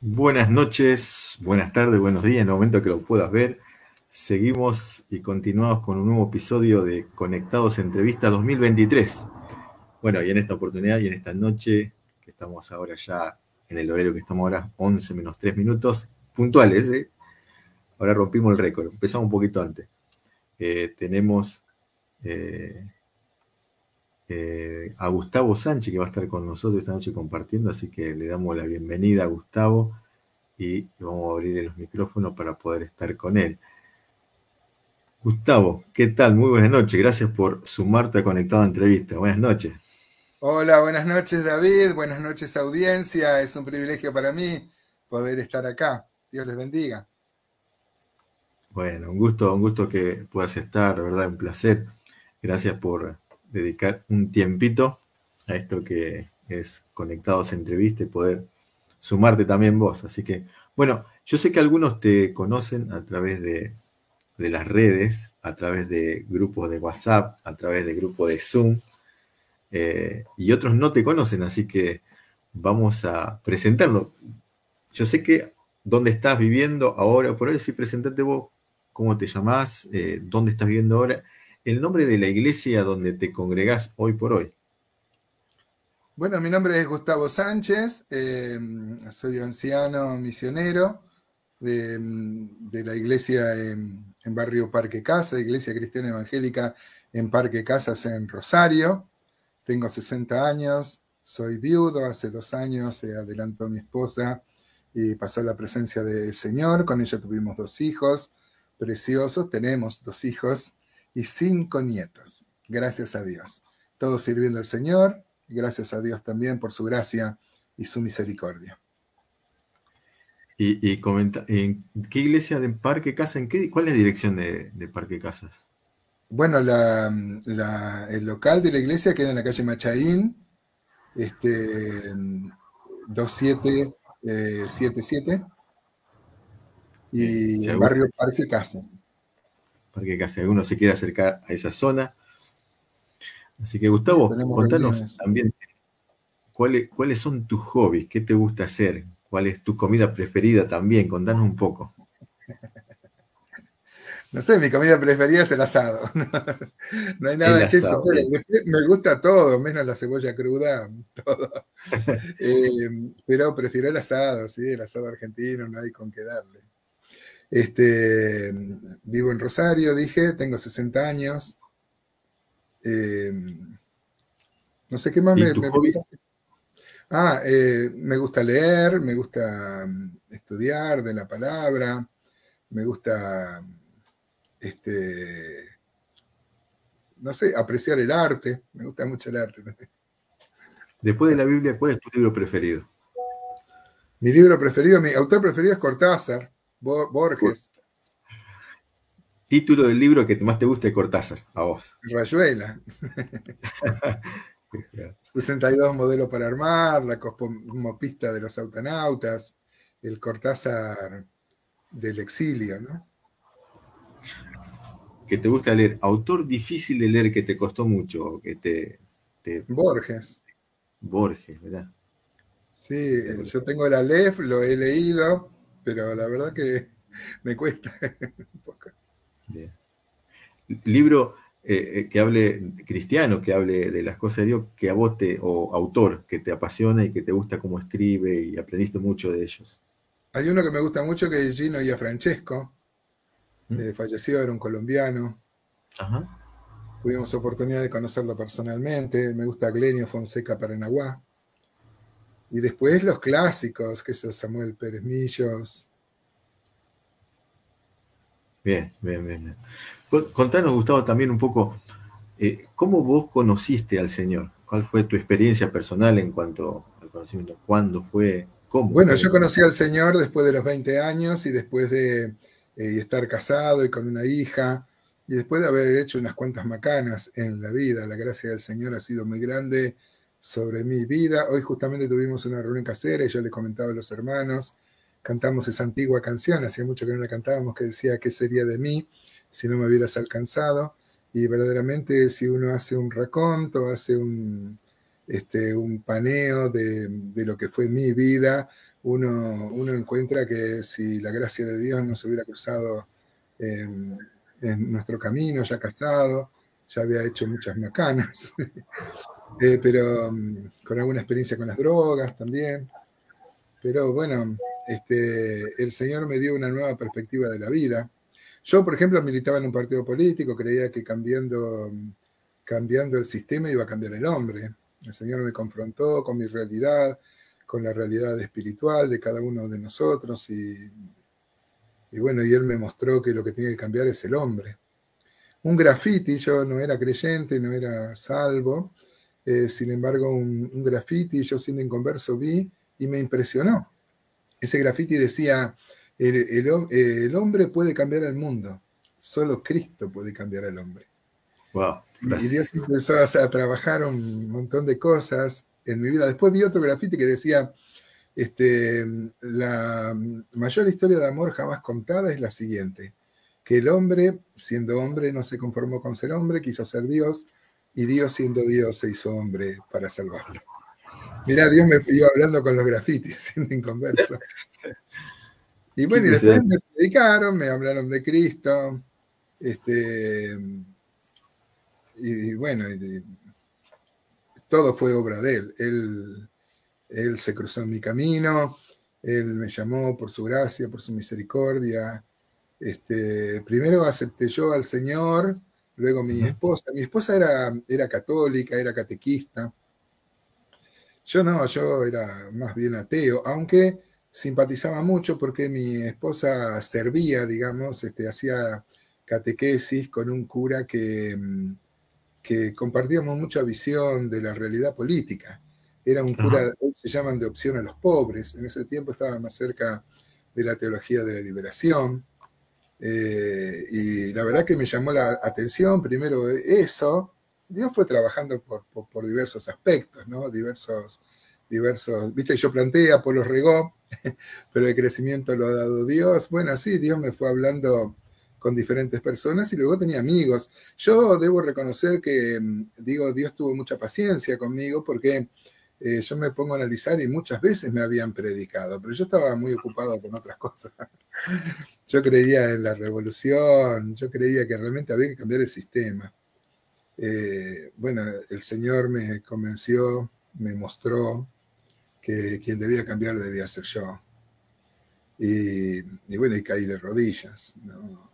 Buenas noches, buenas tardes, buenos días, en el momento que lo puedas ver. Seguimos y continuamos con un nuevo episodio de Conectados Entrevista 2023. Bueno, y en esta oportunidad y en esta noche, que estamos ahora ya en el horario que estamos ahora, 11 menos 3 minutos, puntuales, ¿eh? Ahora rompimos el récord, empezamos un poquito antes. Tenemos eh, a Gustavo Sánchez, que va a estar con nosotros esta noche compartiendo, así que le damos la bienvenida a Gustavo y vamos a abrir los micrófonos para poder estar con él. Gustavo, ¿qué tal? Muy buenas noches. Gracias por sumarte a Conectado a Entrevista. Buenas noches. Hola, buenas noches David, buenas noches audiencia, es un privilegio para mí poder estar acá. Dios les bendiga. Bueno, un gusto que puedas estar, la verdad, un placer. Gracias por dedicar un tiempito a esto que es Conectados a Entrevista y poder sumarte también vos. Así que, bueno, yo sé que algunos te conocen a través de las redes, a través de grupos de WhatsApp, a través de grupos de Zoom, y otros no te conocen, así que vamos a presentarlo. Yo sé que dónde estás viviendo ahora, por ahí sí, presentate vos, cómo te llamás, dónde estás viviendo ahora, el nombre de la iglesia donde te congregás hoy por hoy. Bueno, mi nombre es Gustavo Sánchez, soy anciano misionero de la iglesia en barrio Parque Casa, Iglesia Cristiana Evangélica en Parque Casas en Rosario. Tengo 60 años, soy viudo, hace 2 años se adelantó mi esposa y pasó a la presencia del Señor. Con ella tuvimos 2 hijos preciosos, tenemos 2 hijos y 5 nietos. Gracias a Dios. Todos sirviendo al Señor, gracias a Dios también por su gracia y su misericordia. Y comenta, ¿en qué iglesia de Parque Casa? ¿Cuál es la dirección de Parque Casas? Bueno, el local de la iglesia queda en la calle Machaín, 2777, Bien, y si en alguno, barrio Parque Casas. Parque Casa, si alguno se quiere acercar a esa zona. Así que Sí, Gustavo, tenemos contanos reuniones. también cuáles son tus hobbies, qué te gusta hacer, cuál es tu comida preferida también, contanos un poco. No sé, mi comida preferida es el asado. No hay El nada que eso, asado, pero bien. me gusta todo, menos la cebolla cruda, todo. Pero prefiero el asado, sí, el asado argentino, no hay con qué darle. Este, Vivo en Rosario, dije, tengo 60 años. Eh, no sé qué más ¿Y tus me hobbies? preguntaste. Me gusta leer, me gusta estudiar de la palabra, me gusta, este, no sé, apreciar el arte, me gusta mucho el arte también. Después de la Biblia, ¿cuál es tu libro preferido? Mi libro preferido, mi autor preferido es Cortázar, Cor- Borges, Título del libro que más te gusta de Cortázar, a vos. Rayuela, 62 modelos para armar, la cosmopista de los autonautas, el Cortázar del exilio, ¿no? Que te gusta leer. Autor difícil de leer que te costó mucho, te Borges. Borges, ¿verdad? Sí, yo tengo el Aleph, lo he leído, pero la verdad que me cuesta un poco. Bien. Libro que hable cristiano, que hable de las cosas de Dios, que a vos o autor, que te apasiona y que te gusta cómo escribe y aprendiste mucho de ellos. Hay uno que me gusta mucho que es Gino Francesco, ¿Mm? falleció, era un colombiano. Ajá. Tuvimos oportunidad de conocerlo personalmente. Me gusta Glenio Fonseca Paranaguá. Y después los clásicos, que es Samuel Pérez Millos. Bien, bien, bien, bien. Contanos, Gustavo, también un poco, ¿cómo vos conociste al Señor? ¿Cuál fue tu experiencia personal en cuanto al conocimiento? ¿Cuándo fue? ¿Cómo Bueno, fue que yo conocí al conociste? Señor después de los 20 años y después de estar casado y con una hija y después de haber hecho unas cuantas macanas en la vida. La gracia del Señor ha sido muy grande sobre mi vida. Hoy justamente tuvimos una reunión casera y yo le comentaba a los hermanos, cantamos esa antigua canción, hacía mucho que no la cantábamos, que decía, ¿qué sería de mí si no me hubieras alcanzado? Y verdaderamente si uno hace un raconto, hace un paneo de lo que fue mi vida, uno encuentra que si la gracia de Dios no se hubiera cruzado en nuestro camino, ya casado, ya había hecho muchas macanas, pero con alguna experiencia con las drogas también. Pero bueno, el Señor me dio una nueva perspectiva de la vida. Yo, por ejemplo, militaba en un partido político, creía que cambiando el sistema iba a cambiar el hombre. El Señor me confrontó con mi realidad, con la realidad espiritual de cada uno de nosotros y bueno, y Él me mostró que lo que tiene que cambiar es el hombre. Un graffiti, yo no era creyente, no era salvo, sin embargo, un graffiti, yo siendo inconverso vi y me impresionó. Ese graffiti decía, el hombre puede cambiar el mundo, solo Cristo puede cambiar al hombre. Wow, y Dios empezó a trabajar un montón de cosas en mi vida. Después vi otro graffiti que decía, la mayor historia de amor jamás contada es la siguiente, que el hombre, siendo hombre, no se conformó con ser hombre, quiso ser Dios, y Dios, siendo Dios, se hizo hombre para salvarlo. Mirá, Dios me iba hablando con los grafitis, siendo inconverso. Y bueno, y después me predicaron, me hablaron de Cristo, y bueno, todo fue obra de Él. Él se cruzó en mi camino, Él me llamó por su gracia, por su misericordia. Primero acepté yo al Señor, luego mi esposa era católica, era catequista. Yo no, yo era más bien ateo, aunque simpatizaba mucho porque mi esposa servía, digamos, hacía catequesis con un cura que compartíamos mucha visión de la realidad política. Era un cura, hoy se llaman de opción a los pobres, en ese tiempo estaba más cerca de la teología de la liberación, y la verdad que me llamó la atención, primero eso, Dios fue trabajando por diversos aspectos, ¿no? Diversos, viste, yo planté, Apolo regó, pero el crecimiento lo ha dado Dios. Bueno, sí, Dios me fue hablando con diferentes personas y luego tenía amigos. Yo debo reconocer que, digo, Dios tuvo mucha paciencia conmigo porque yo me pongo a analizar y muchas veces me habían predicado, pero yo estaba muy ocupado con otras cosas. Yo creía en la revolución, yo creía que realmente había que cambiar el sistema. Bueno, el Señor me convenció, me mostró que quien debía cambiar debía ser yo. Y bueno, y caí de rodillas, ¿no?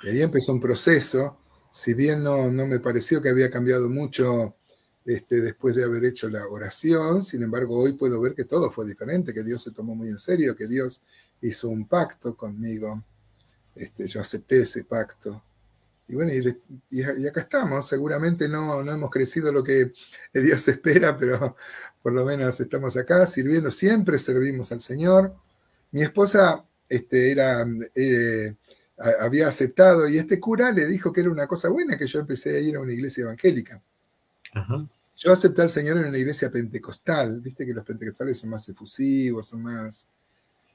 Y ahí empezó un proceso, si bien no me pareció que había cambiado mucho después de haber hecho la oración, sin embargo hoy puedo ver que todo fue diferente, que Dios se tomó muy en serio, que Dios hizo un pacto conmigo, yo acepté ese pacto. Y bueno, y acá estamos, seguramente no hemos crecido lo que Dios espera, pero por lo menos estamos acá sirviendo, siempre servimos al Señor. Mi esposa había aceptado y este cura le dijo que era una cosa buena que yo empecé a ir a una iglesia evangélica. Yo acepté al Señor en una iglesia pentecostal, viste que los pentecostales son más efusivos, son más...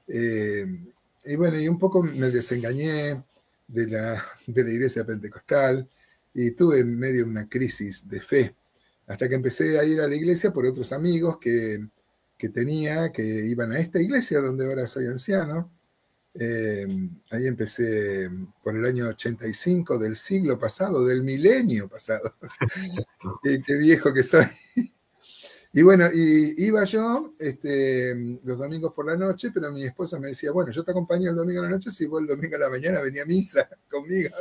y bueno, y un poco me desengañé de la iglesia pentecostal y tuve en medio una crisis de fe, hasta que empecé a ir a la iglesia por otros amigos que tenía, que iban a esta iglesia donde ahora soy anciano. Ahí empecé por el año 85 del siglo pasado, del milenio pasado. Qué viejo que soy. Y bueno, iba yo los domingos por la noche, pero mi esposa me decía, bueno, yo te acompaño el domingo a la noche, si vos el domingo a la mañana venía a misa conmigo.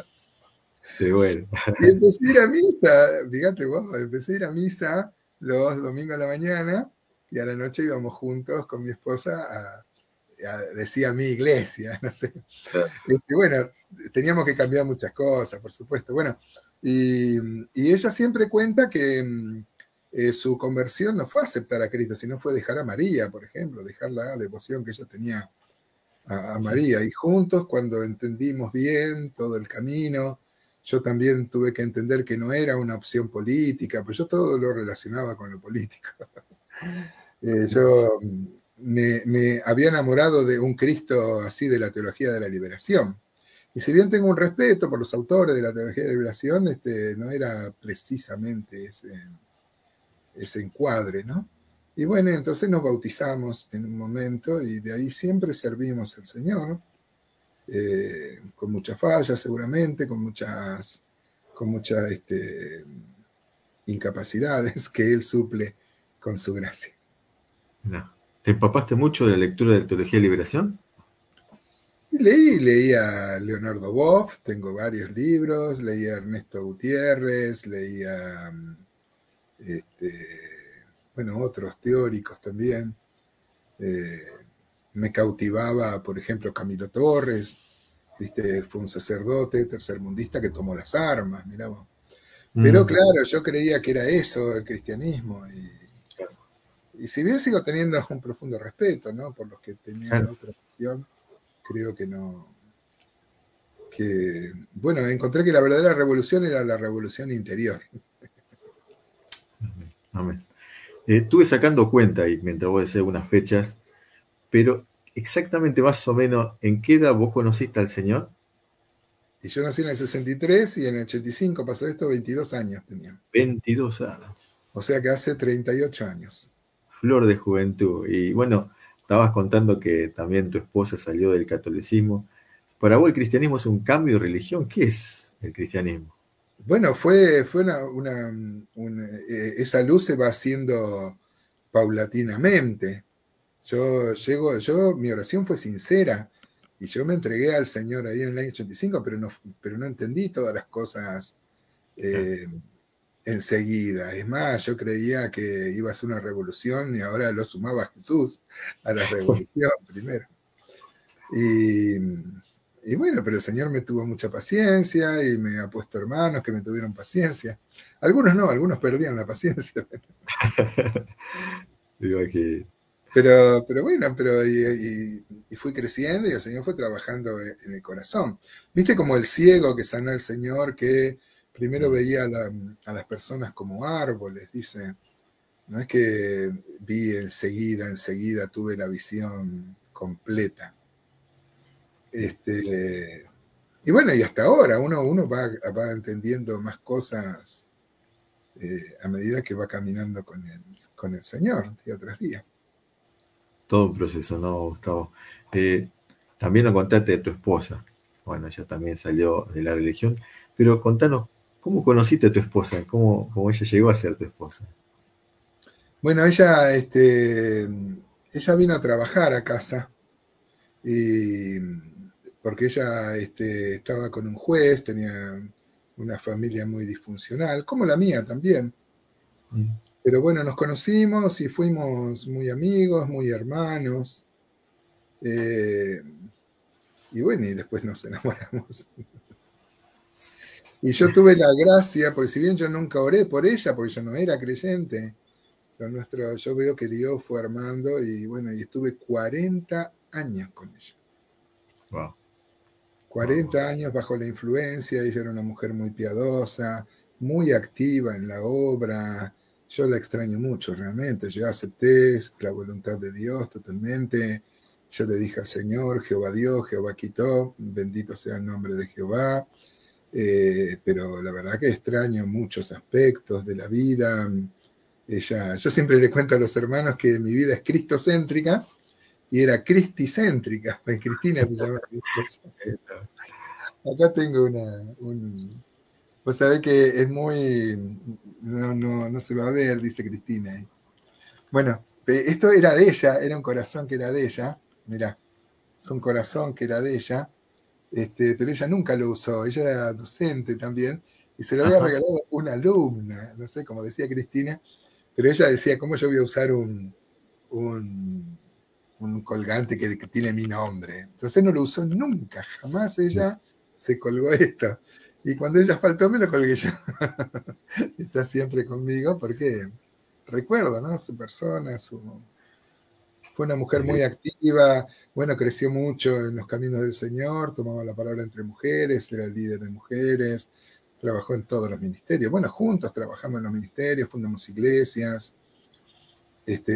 Sí, bueno. Y empecé a ir a misa, fíjate vos, empecé a ir a misa los domingos a la mañana y a la noche íbamos juntos con mi esposa decía mi iglesia, no sé. Bueno, teníamos que cambiar muchas cosas, por supuesto. Bueno, y ella siempre cuenta que su conversión no fue aceptar a Cristo, sino fue dejar a María, por ejemplo, dejar la devoción que ella tenía a María. Y juntos, cuando entendimos bien todo el camino, yo también tuve que entender que no era una opción política, pues yo todo lo relacionaba con lo político. Yo me había enamorado de un Cristo así de la teología de la liberación. Y si bien tengo un respeto por los autores de la teología de la liberación, no era precisamente ese encuadre, ¿no? Y bueno, entonces nos bautizamos en un momento y de ahí siempre servimos al Señor, con muchas fallas seguramente, con muchas incapacidades que Él suple con su gracia. Mirá. ¿Te empapaste mucho de la lectura de Teología de Liberación? Y leí a Leonardo Boff, tengo varios libros, leí a Ernesto Gutiérrez, leí a, bueno, otros teóricos también. Me cautivaba, por ejemplo, Camilo Torres, ¿viste? Fue un sacerdote tercermundista que tomó las armas, mirá vos. Pero Mm, claro, yo creía que era eso el cristianismo. Y si bien sigo teniendo un profundo respeto, ¿no? Por los que tenían claro. otra opción, creo que no. Bueno, encontré que la verdadera revolución era la revolución interior. Amén. Estuve sacando cuenta y mientras vos decías unas fechas, pero exactamente más o menos, ¿en qué edad vos conociste al Señor? Y yo nací en el 63 y en el 85 pasó esto, 22 años tenía. 22 años. O sea que hace 38 años. Flor de juventud. Y bueno, estabas contando que también tu esposa salió del catolicismo. Para vos el cristianismo es un cambio de religión. ¿Qué es el cristianismo? Bueno, fue esa luz se va haciendo paulatinamente. Mi oración fue sincera y yo me entregué al Señor ahí en el año 85, pero no entendí todas las cosas Claro. eh, enseguida. Es más, yo creía que iba a ser una revolución y ahora lo sumaba a Jesús a la revolución primero. Y, y bueno, pero el Señor me tuvo mucha paciencia y me ha puesto hermanos que me tuvieron paciencia. Algunos no, algunos perdían la paciencia. Digo que, Pero bueno, y fui creciendo y el Señor fue trabajando en el corazón. ¿Viste como el ciego que sanó el Señor, que primero veía a las personas como árboles? Dice, no es que vi enseguida tuve la visión completa. Y bueno, y hasta ahora uno va entendiendo más cosas a medida que va caminando con el Señor, día tras día. todo un proceso, ¿no, Gustavo? Eh, También nos contaste de tu esposa. Bueno, ella también salió de la religión. Pero contanos, ¿cómo conociste a tu esposa? ¿Cómo ella llegó a ser tu esposa? Bueno, ella vino a trabajar a casa y porque ella estaba con un juez, tenía una familia muy disfuncional, como la mía también. Mm. Pero bueno, nos conocimos y fuimos muy amigos, muy hermanos. eh, y bueno, y después nos enamoramos. Y yo tuve la gracia, porque si bien yo nunca oré por ella, porque yo no era creyente, yo veo que Dios fue armando y bueno, y estuve 40 años con ella. Wow, wow, wow. 40 años bajo la influencia, ella era una mujer muy piadosa, muy activa en la obra. Yo la extraño mucho realmente. Yo acepté la voluntad de Dios totalmente. Yo le dije al Señor, Jehová Dios, Jehová quitó, bendito sea el nombre de Jehová. Pero la verdad que extraño muchos aspectos de la vida. Yo siempre le cuento a los hermanos que mi vida es cristocéntrica y era cristicéntrica, pues Cristina se llama. Acá tengo vos sabés que es muy, no se va a ver, dice Cristina ahí. Bueno, esto era de ella, era un corazón que era de ella, mirá, es un corazón que era de ella, pero ella nunca lo usó, ella era docente también, y se lo había Ajá. regalado una alumna, no sé, como decía Cristina, pero ella decía, ¿cómo yo voy a usar un, un colgante que tiene mi nombre? Entonces no lo usó nunca, jamás ella se colgó esto. Y cuando ella faltó, me lo colgué yo. Está siempre conmigo porque recuerdo, ¿no? Su persona, fue una mujer muy activa, bueno, creció mucho en los caminos del Señor, tomaba la palabra entre mujeres, era el líder de mujeres, trabajó en todos los ministerios. Bueno, juntos trabajamos en los ministerios, fundamos iglesias.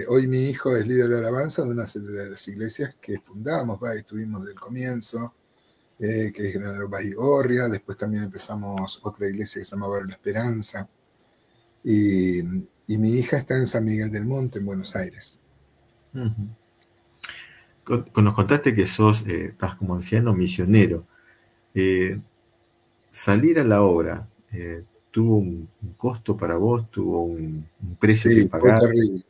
Hoy mi hijo es líder de alabanza de una de las iglesias que fundamos, estuvimos desde el comienzo, que es General Baigorria, después también empezamos otra iglesia que se llamaba La Esperanza. Y, y mi hija está en San Miguel del Monte, en Buenos Aires. Ujú. Nos contaste que estás como anciano misionero. Eh, Salir a la obra, ¿tuvo un costo para vos? ¿Tuvo un precio que Sí, fue pagar? terrible.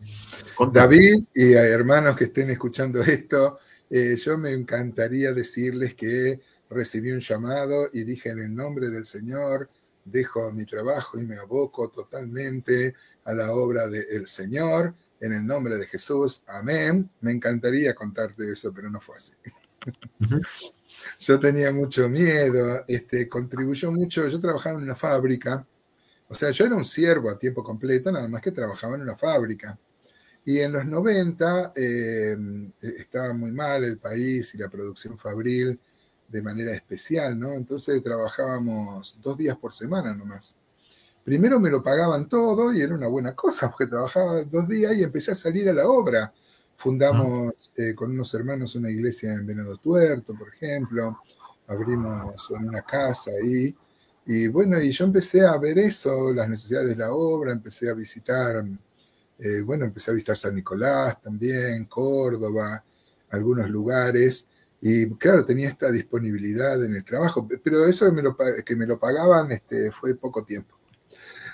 Contame. David y a hermanos que estén escuchando esto, yo me encantaría decirles que recibí un llamado y dije en el nombre del Señor, dejo mi trabajo y me aboco totalmente a la obra del Señor, en el nombre de Jesús, amén. Me encantaría contarte eso, pero no fue así. Ujú. Yo tenía mucho miedo, contribuyó mucho, yo trabajaba en una fábrica, o sea, yo era un siervo a tiempo completo, nada más que trabajaba en una fábrica. Y en los 90 estaba muy mal el país y la producción fabril de manera especial, ¿no? Entonces trabajábamos 2 días por semana nomás. Primero me lo pagaban todo y era una buena cosa, porque trabajaba 2 días y empecé a salir a la obra. Ah, Fundamos con unos hermanos una iglesia en Venado Tuerto, por ejemplo. Abrimos en una casa ahí. Y bueno, y yo empecé a ver eso, las necesidades de la obra, empecé a visitar bueno, empecé a visitar San Nicolás también, Córdoba, algunos lugares, y claro, tenía esta disponibilidad en el trabajo, pero eso que me lo pagaban fue poco tiempo.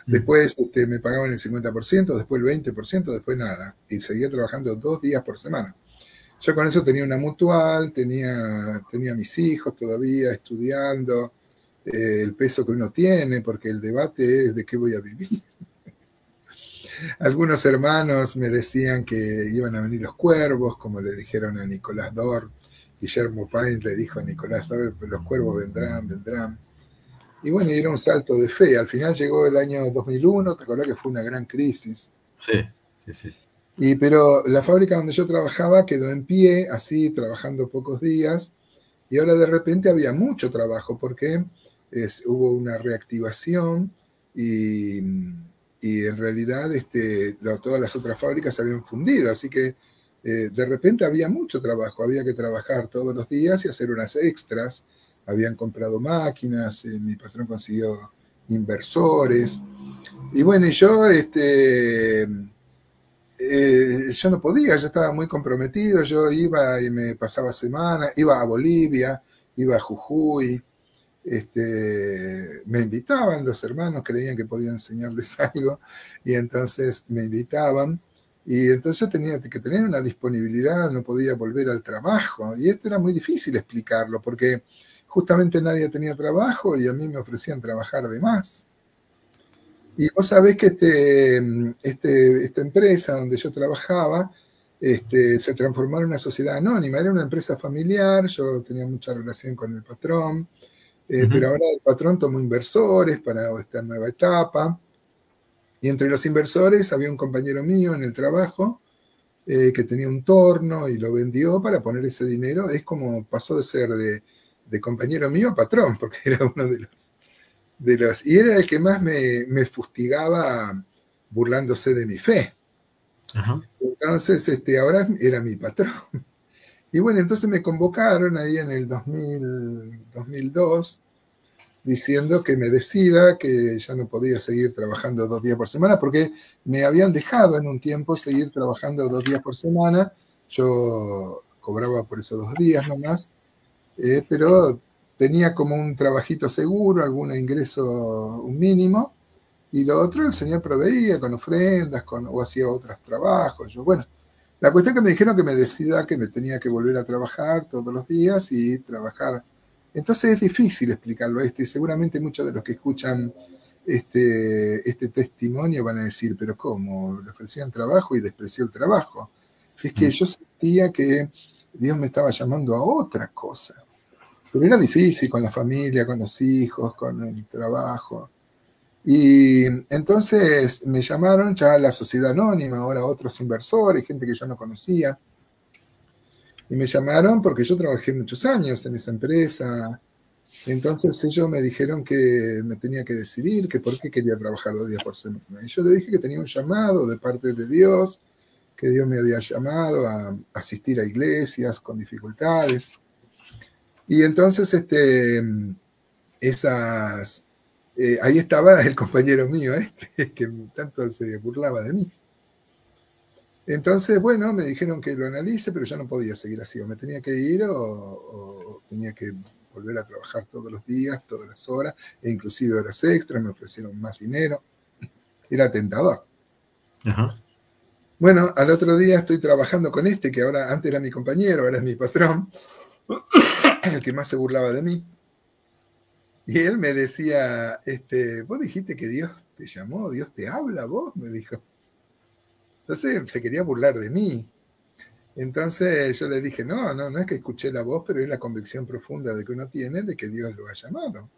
mm, Después me pagaban el 50%, después el 20%, después nada, y seguía trabajando 2 días por semana. Yo con eso tenía una mutual, tenía mis hijos todavía estudiando, el peso que uno tiene, porque el debate es de qué voy a vivir. Algunos hermanos me decían que iban a venir los cuervos, como le dijeron a Nicolás Dor. Guillermo Paine le dijo a Nicolás Dor, los cuervos vendrán, vendrán. Y bueno, y era un salto de fe. Al final llegó el año 2001, te acordás que fue una gran crisis. sí, sí, sí. Pero la fábrica donde yo trabajaba quedó en pie, así, trabajando pocos días. Y ahora de repente había mucho trabajo porque hubo una reactivación y, y en realidad todas las otras fábricas se habían fundido, así que de repente había mucho trabajo, había que trabajar todos los días y hacer unas extras, habían comprado máquinas, mi patrón consiguió inversores, y bueno, y yo no podía, yo estaba muy comprometido, yo iba y me pasaba semanas, iba a Bolivia, iba a Jujuy, me invitaban, los hermanos creían que podía enseñarles algo y entonces me invitaban y entonces yo tenía que tener una disponibilidad, no podía volver al trabajo y esto era muy difícil explicarlo porque justamente nadie tenía trabajo y a mí me ofrecían trabajar de más. Y vos sabés que esta empresa donde yo trabajaba se transformó en una sociedad anónima, era una empresa familiar, yo tenía mucha relación con el patrón, pero Ujú. ahora el patrón tomó inversores para esta nueva etapa. Y entre los inversores había un compañero mío en el trabajo que tenía un torno y lo vendió para poner ese dinero. Es como pasó de ser de compañero mío a patrón, porque era uno de los y era el que más me fustigaba burlándose de mi fe. Ajá. Entonces, ahora era mi patrón. Y bueno, entonces me convocaron ahí en el 2002 diciendo que me decida, que ya no podía seguir trabajando 2 días por semana, porque me habían dejado en un tiempo seguir trabajando 2 días por semana. Yo cobraba por esos 2 días nomás, pero tenía como un trabajito seguro, algún ingreso, un mínimo, y lo otro el señor proveía con ofrendas, o hacía otros trabajos. Yo, bueno, la cuestión es que me dijeron que me decida que me tenía que volver a trabajar todos los días y trabajar. Entonces es difícil explicarlo esto y seguramente muchos de los que escuchan este testimonio van a decir, pero ¿cómo? Le ofrecían trabajo y despreció el trabajo. Es que Mm. yo sentía que Dios me estaba llamando a otra cosa. Pero era difícil con la familia, con los hijos, con el trabajo. Y entonces me llamaron ya a la sociedad anónima, ahora otros inversores, gente que yo no conocía. Y me llamaron porque yo trabajé muchos años en esa empresa. Entonces ellos me dijeron que me tenía que decidir, que por qué quería trabajar 2 días por semana. Y yo le dije que tenía un llamado de parte de Dios, que Dios me había llamado a asistir a iglesias con dificultades. Y entonces esas ahí estaba el compañero mío, que tanto se burlaba de mí. Entonces, bueno, me dijeron que lo analice, pero yo no podía seguir así, o me tenía que ir o tenía que volver a trabajar todos los días, todas las horas, e inclusive horas extras, me ofrecieron más dinero. Era tentador. Ajá. Bueno, al otro día estoy trabajando con que ahora antes era mi compañero, ahora es mi patrón, el que más se burlaba de mí. Y él me decía, vos dijiste que Dios te llamó, Dios te habla, vos, me dijo. Entonces se quería burlar de mí. Entonces yo le dije, no es que escuché la voz, pero es la convicción profunda de que uno tiene de que Dios lo ha llamado.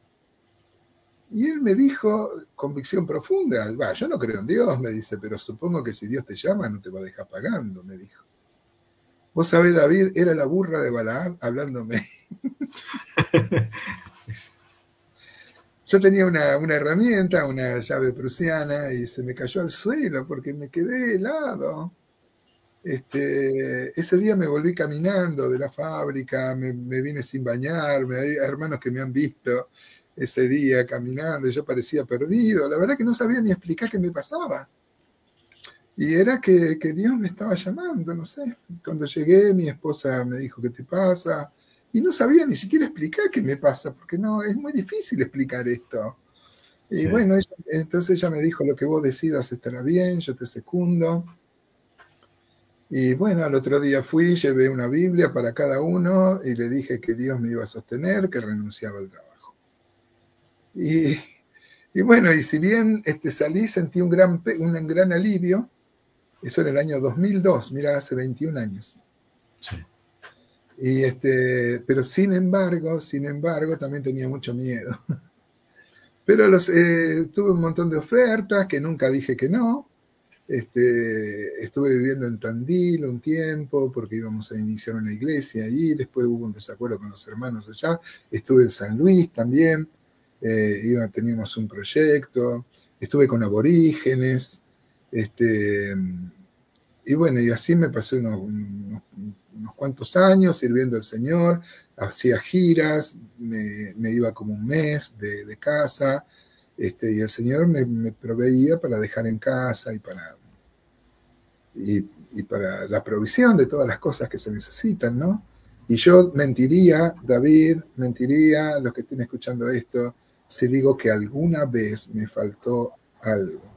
Y él me dijo, convicción profunda, yo no creo en Dios, me dice, pero supongo que si Dios te llama no te va a dejar pagando, me dijo. Vos sabés, David, era la burra de Balaam hablándome. Yo tenía una herramienta, una llave prusiana, y se me cayó al suelo porque me quedé helado. Ese día me volví caminando de la fábrica, me vine sin bañarme, hay hermanos que me han visto ese día caminando, y yo parecía perdido, la verdad que no sabía ni explicar qué me pasaba. Y era que Dios me estaba llamando, no sé. Cuando llegué, mi esposa me dijo, ¿qué te pasa? Y no sabía ni siquiera explicar qué me pasa, porque no, es muy difícil explicar esto. Y Sí. bueno, entonces ella me dijo, lo que vos decidas estará bien, yo te secundo. Y bueno, al otro día fui, llevé una Biblia para cada uno y le dije que Dios me iba a sostener, que renunciaba al trabajo. Y bueno, y si bien salí, sentí un gran alivio. Eso era el año 2002, mira, hace 21 años. Sí. Pero sin embargo, también tenía mucho miedo. Pero tuve un montón de ofertas que nunca dije que no. Estuve viviendo en Tandil un tiempo porque íbamos a iniciar una iglesia ahí, después hubo un desacuerdo con los hermanos allá. Estuve en San Luis también, teníamos un proyecto, estuve con aborígenes, y bueno, y así me pasé unos cuantos años sirviendo al Señor, hacía giras, me iba como un mes de casa, y el Señor me proveía para dejar en casa y para la provisión de todas las cosas que se necesitan, ¿no? Y yo mentiría, David, mentiría, los que estén escuchando esto, si digo que alguna vez me faltó algo.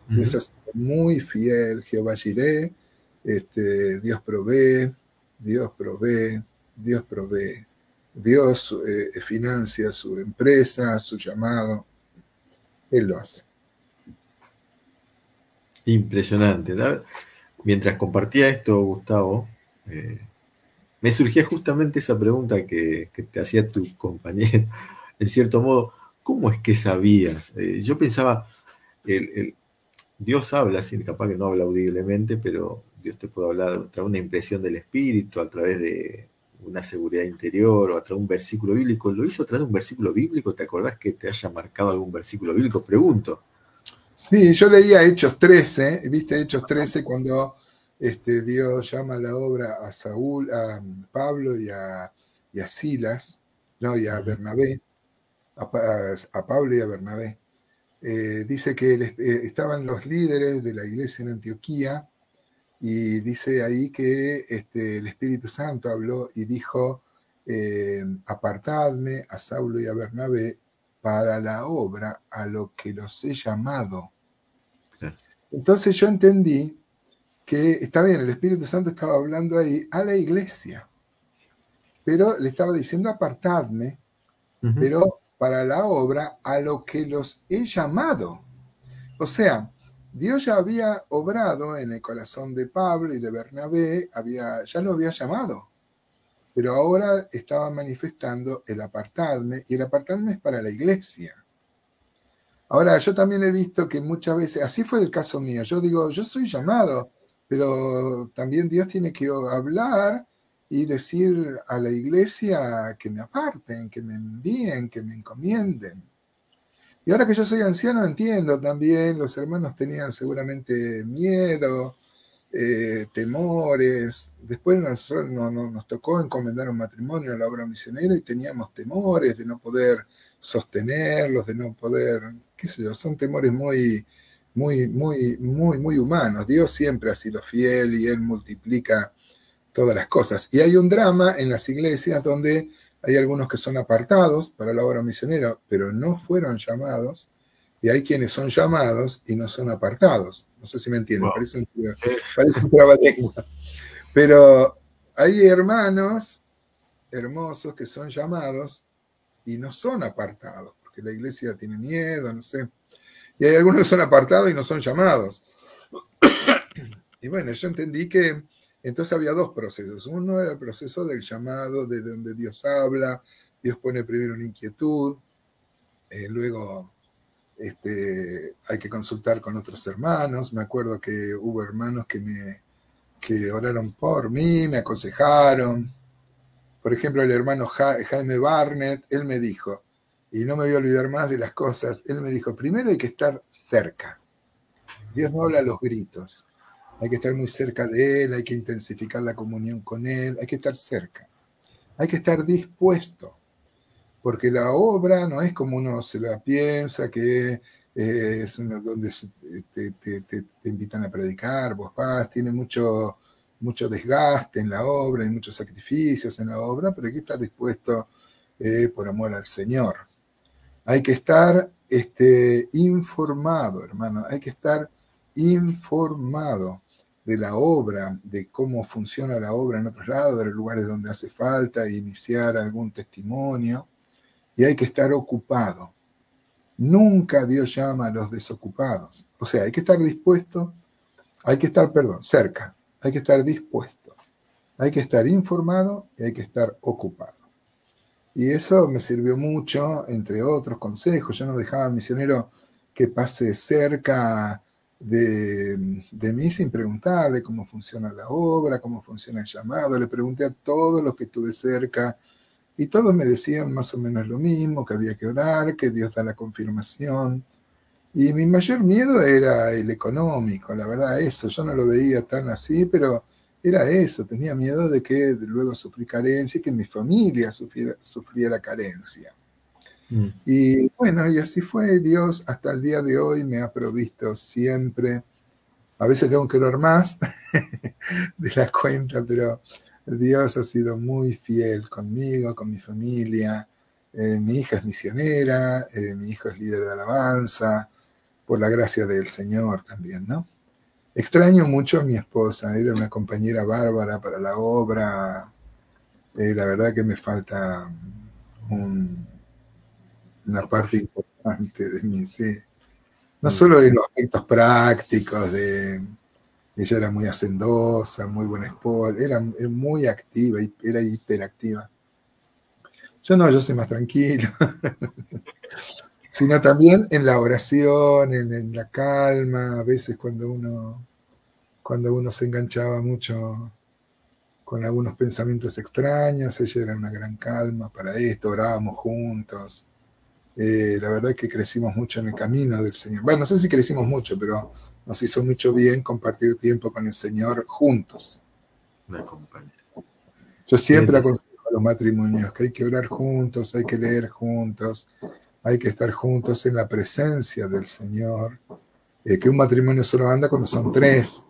Dios ha sido muy fiel, Jehová Jireh, Dios provee, Dios provee, Dios provee. Dios financia su empresa, su llamado. Él lo hace. Impresionante. Mientras compartía esto, Gustavo, me surgía justamente esa pregunta que te hacía tu compañero. En cierto modo, ¿cómo es que sabías? Yo pensaba, Dios habla, así, capaz que no habla audiblemente, pero Dios te puede hablar a través de una impresión del espíritu, a través de una seguridad interior o a través de un versículo bíblico. ¿Lo hizo a través de un versículo bíblico? ¿Te acordás que te haya marcado algún versículo bíblico? Pregunto. Sí, yo leía Hechos 13, ¿viste? Hechos 13 cuando Dios llama a la obra a Saúl, a Pablo y a Silas, no, y a Bernabé, a Pablo y a Bernabé. Dice que estaban los líderes de la iglesia en Antioquía y dice ahí que el Espíritu Santo habló y dijo, apartadme a Saulo y a Bernabé para la obra a lo que los he llamado. Claro. Entonces yo entendí que está bien, el Espíritu Santo estaba hablando ahí a la iglesia, pero le estaba diciendo apartadme, pero para la obra a lo que los he llamado. O sea, Dios ya había obrado en el corazón de Pablo y de Bernabé, ya lo había llamado, pero ahora estaba manifestando el apartarme, y el apartarme es para la iglesia. Ahora, yo también he visto que muchas veces, así fue el caso mío, yo digo, yo soy llamado, pero también Dios tiene que hablar y decir a la iglesia que me aparten, que me envíen, que me encomienden. Y ahora que yo soy anciano entiendo también, los hermanos tenían seguramente miedo, temores. Después nosotros nos tocó encomendar un matrimonio a la obra misionera y teníamos temores de no poder sostenerlos, de no poder, qué sé yo, son temores muy humanos. Dios siempre ha sido fiel y Él multiplica todas las cosas. Y hay un drama en las iglesias donde hay algunos que son apartados para la obra misionera, pero no fueron llamados, y hay quienes son llamados y no son apartados. No sé si me entienden, Wow. parece un trabalengua. Pero hay hermanos hermosos que son llamados y no son apartados, porque la iglesia tiene miedo, no sé. Y hay algunos que son apartados y no son llamados. Y bueno, yo entendí que entonces había dos procesos. Uno era el proceso del llamado, de donde Dios habla, Dios pone primero una inquietud, luego hay que consultar con otros hermanos. Me acuerdo que hubo hermanos que oraron por mí, me aconsejaron. Por ejemplo, el hermano Jaime Barnett, él me dijo, y no me voy a olvidar más de las cosas, él me dijo, primero hay que estar cerca. Dios no habla a los gritos. Hay que estar muy cerca de Él, hay que intensificar la comunión con Él, hay que estar cerca. Hay que estar dispuesto, porque la obra no es como uno se la piensa, que es una donde te invitan a predicar, vos vas, tiene mucho desgaste en la obra, hay muchos sacrificios en la obra, pero hay que estar dispuesto por amor al Señor. Hay que estar informado, hermano, hay que estar informado de la obra, de cómo funciona la obra en otros lados, de los lugares donde hace falta, iniciar algún testimonio, y hay que estar ocupado. Nunca Dios llama a los desocupados. O sea, hay que estar dispuesto, hay que estar, cerca, hay que estar dispuesto, hay que estar informado y hay que estar ocupado. Y eso me sirvió mucho, entre otros consejos. Yo no dejaba al misionero que pase cerca de mí sin preguntarle cómo funciona la obra, cómo funciona el llamado. Le pregunté a todos los que estuve cerca y todos me decían más o menos lo mismo, que había que orar, que Dios da la confirmación. Y mi mayor miedo era el económico, la verdad, eso. Yo no lo veía tan así, pero era eso. Tenía miedo de que luego sufrí carencia y que mi familia sufriera carencia. Y bueno, y así fue. Dios hasta el día de hoy me ha provisto siempre. A veces tengo que orar más de la cuenta, pero Dios ha sido muy fiel conmigo, con mi familia. Mi hija es misionera, mi hijo es líder de alabanza, por la gracia del Señor también, ¿no? Extraño mucho a mi esposa, era una compañera bárbara para la obra. La verdad que me falta una parte importante de mí, sí. No solo de los aspectos prácticos, ella era muy hacendosa, muy buena esposa, era muy activa, era hiperactiva. Yo soy más tranquilo. Sino también en la oración, en la calma, a veces cuando uno se enganchaba mucho con algunos pensamientos extraños, ella era una gran calma para esto, orábamos juntos. La verdad es que crecimos mucho en el camino del Señor. Bueno, no sé si crecimos mucho, pero nos hizo mucho bien compartir tiempo con el Señor juntos. Yo siempre aconsejo a los matrimonios que hay que orar juntos, hay que leer juntos, hay que estar juntos en la presencia del Señor. Que un matrimonio solo anda cuando son tres,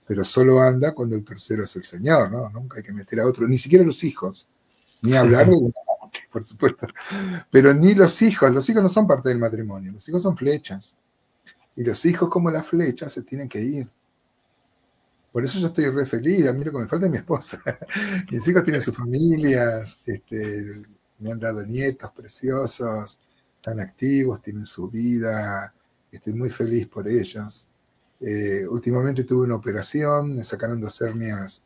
pero solo anda cuando el tercero es el Señor, ¿no? Nunca hay que meter a otro, ni siquiera los hijos, ni hablar de la amante, por supuesto, pero ni los hijos no son parte del matrimonio, los hijos son flechas, y los hijos como las flechas se tienen que ir. Por eso yo estoy re feliz, a mí lo que me falta es mi esposa. Mis hijos tienen sus familias, me han dado nietos preciosos, están activos, tienen su vida, estoy muy feliz por ellos. Últimamente tuve una operación, me sacaron 2 hernias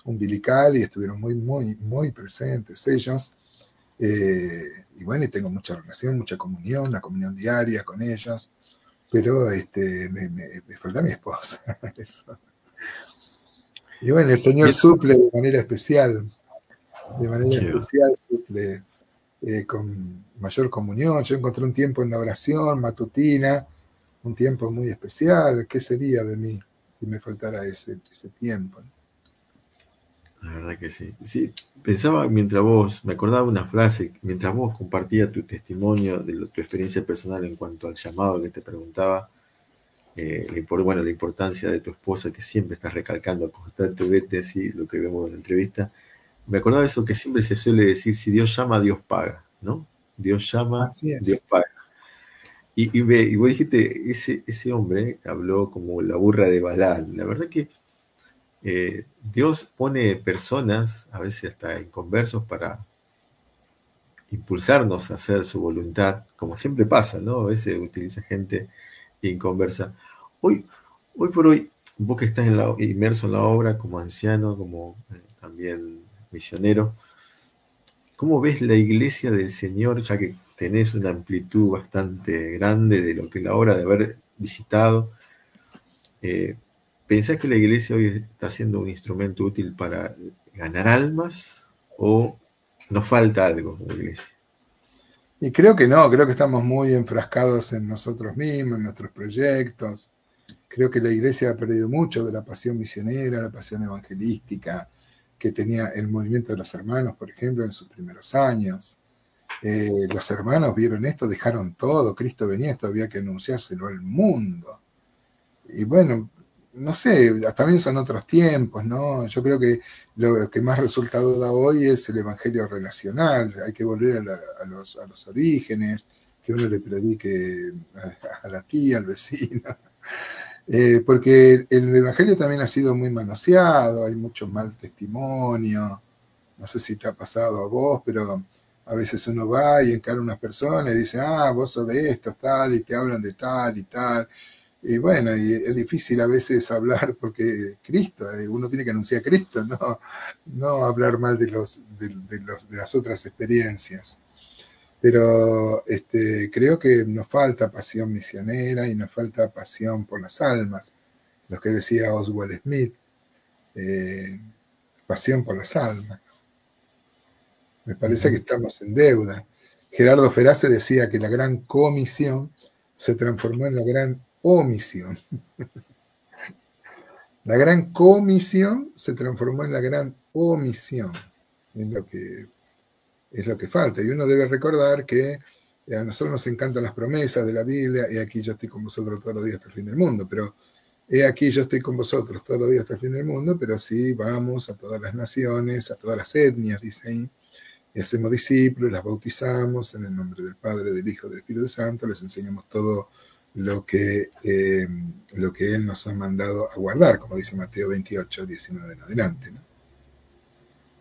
umbilical y estuvieron muy presentes ellos. Y bueno, y tengo mucha relación, mucha comunión, una comunión diaria con ellos, pero me falta mi esposa. Eso. Y bueno, el Señor suple de manera especial, suple con mayor comunión. Yo encontré un tiempo en la oración matutina, un tiempo muy especial. ¿Qué sería de mí si me faltara ese tiempo, ¿no? La verdad que sí. Sí, pensaba me acordaba una frase, mientras vos compartías tu testimonio de tu experiencia personal en cuanto al llamado que te preguntaba, bueno, la importancia de tu esposa que siempre estás recalcando constantemente, así, lo que vemos en la entrevista. Me acordaba de eso que siempre se suele decir, si Dios llama, Dios paga, ¿no? Dios llama, Así Dios es. paga. Y vos dijiste, ese hombre habló como la burra de Balaam. La verdad que Dios pone personas, a veces hasta inconversos, para impulsarnos a hacer su voluntad, como siempre pasa, ¿no? A veces utiliza gente inconversa. Hoy, hoy por hoy, vos que estás inmerso en la obra como anciano, como también misionero, ¿cómo ves la iglesia del Señor, ya que tenés una amplitud bastante grande de lo que es la obra de haber visitado? Eh, ¿Pensás que la iglesia hoy está siendo un instrumento útil para ganar almas o nos falta algo como iglesia? Y creo que no, creo que estamos muy enfrascados en nosotros mismos, en nuestros proyectos. Creo que la iglesia ha perdido mucho de la pasión misionera, la pasión evangelística que tenía el movimiento de los hermanos, por ejemplo, en sus primeros años. Los hermanos vieron esto, dejaron todo, Cristo venía, esto había que anunciárselo al mundo. Y bueno, no sé, también son otros tiempos, ¿no? Yo creo que lo que más resultado da hoy es el evangelio relacional, hay que volver a los orígenes, que uno le predique a la tía, al vecino. Porque el evangelio también ha sido muy manoseado, hay mucho mal testimonio, no sé si te ha pasado a vos, pero a veces uno va y encara a unas personas y dice, ah, vos sos de esto, tal, y te hablan de tal y tal. Y bueno, y es difícil a veces hablar porque Cristo, uno tiene que anunciar a Cristo, no hablar mal de las otras experiencias. Pero creo que nos falta pasión misionera y nos falta pasión por las almas, lo que decía Oswald Smith, eh, pasión por las almas. Me parece que Ujú. estamos en deuda. Gerardo Ferace decía que la gran comisión se transformó en la gran omisión. La gran comisión se transformó en la gran omisión. Es es lo que falta. Y uno debe recordar que a nosotros nos encantan las promesas de la Biblia, y aquí yo estoy con vosotros todos los días hasta el fin del mundo, pero he aquí yo estoy con vosotros todos los días hasta el fin del mundo, pero sí vamos a todas las naciones, a todas las etnias, dice ahí, y hacemos discípulos, las bautizamos en el nombre del Padre, del Hijo, del Espíritu Santo, les enseñamos todo lo que Él nos ha mandado a guardar, como dice Mateo 28, 19 en adelante, ¿no?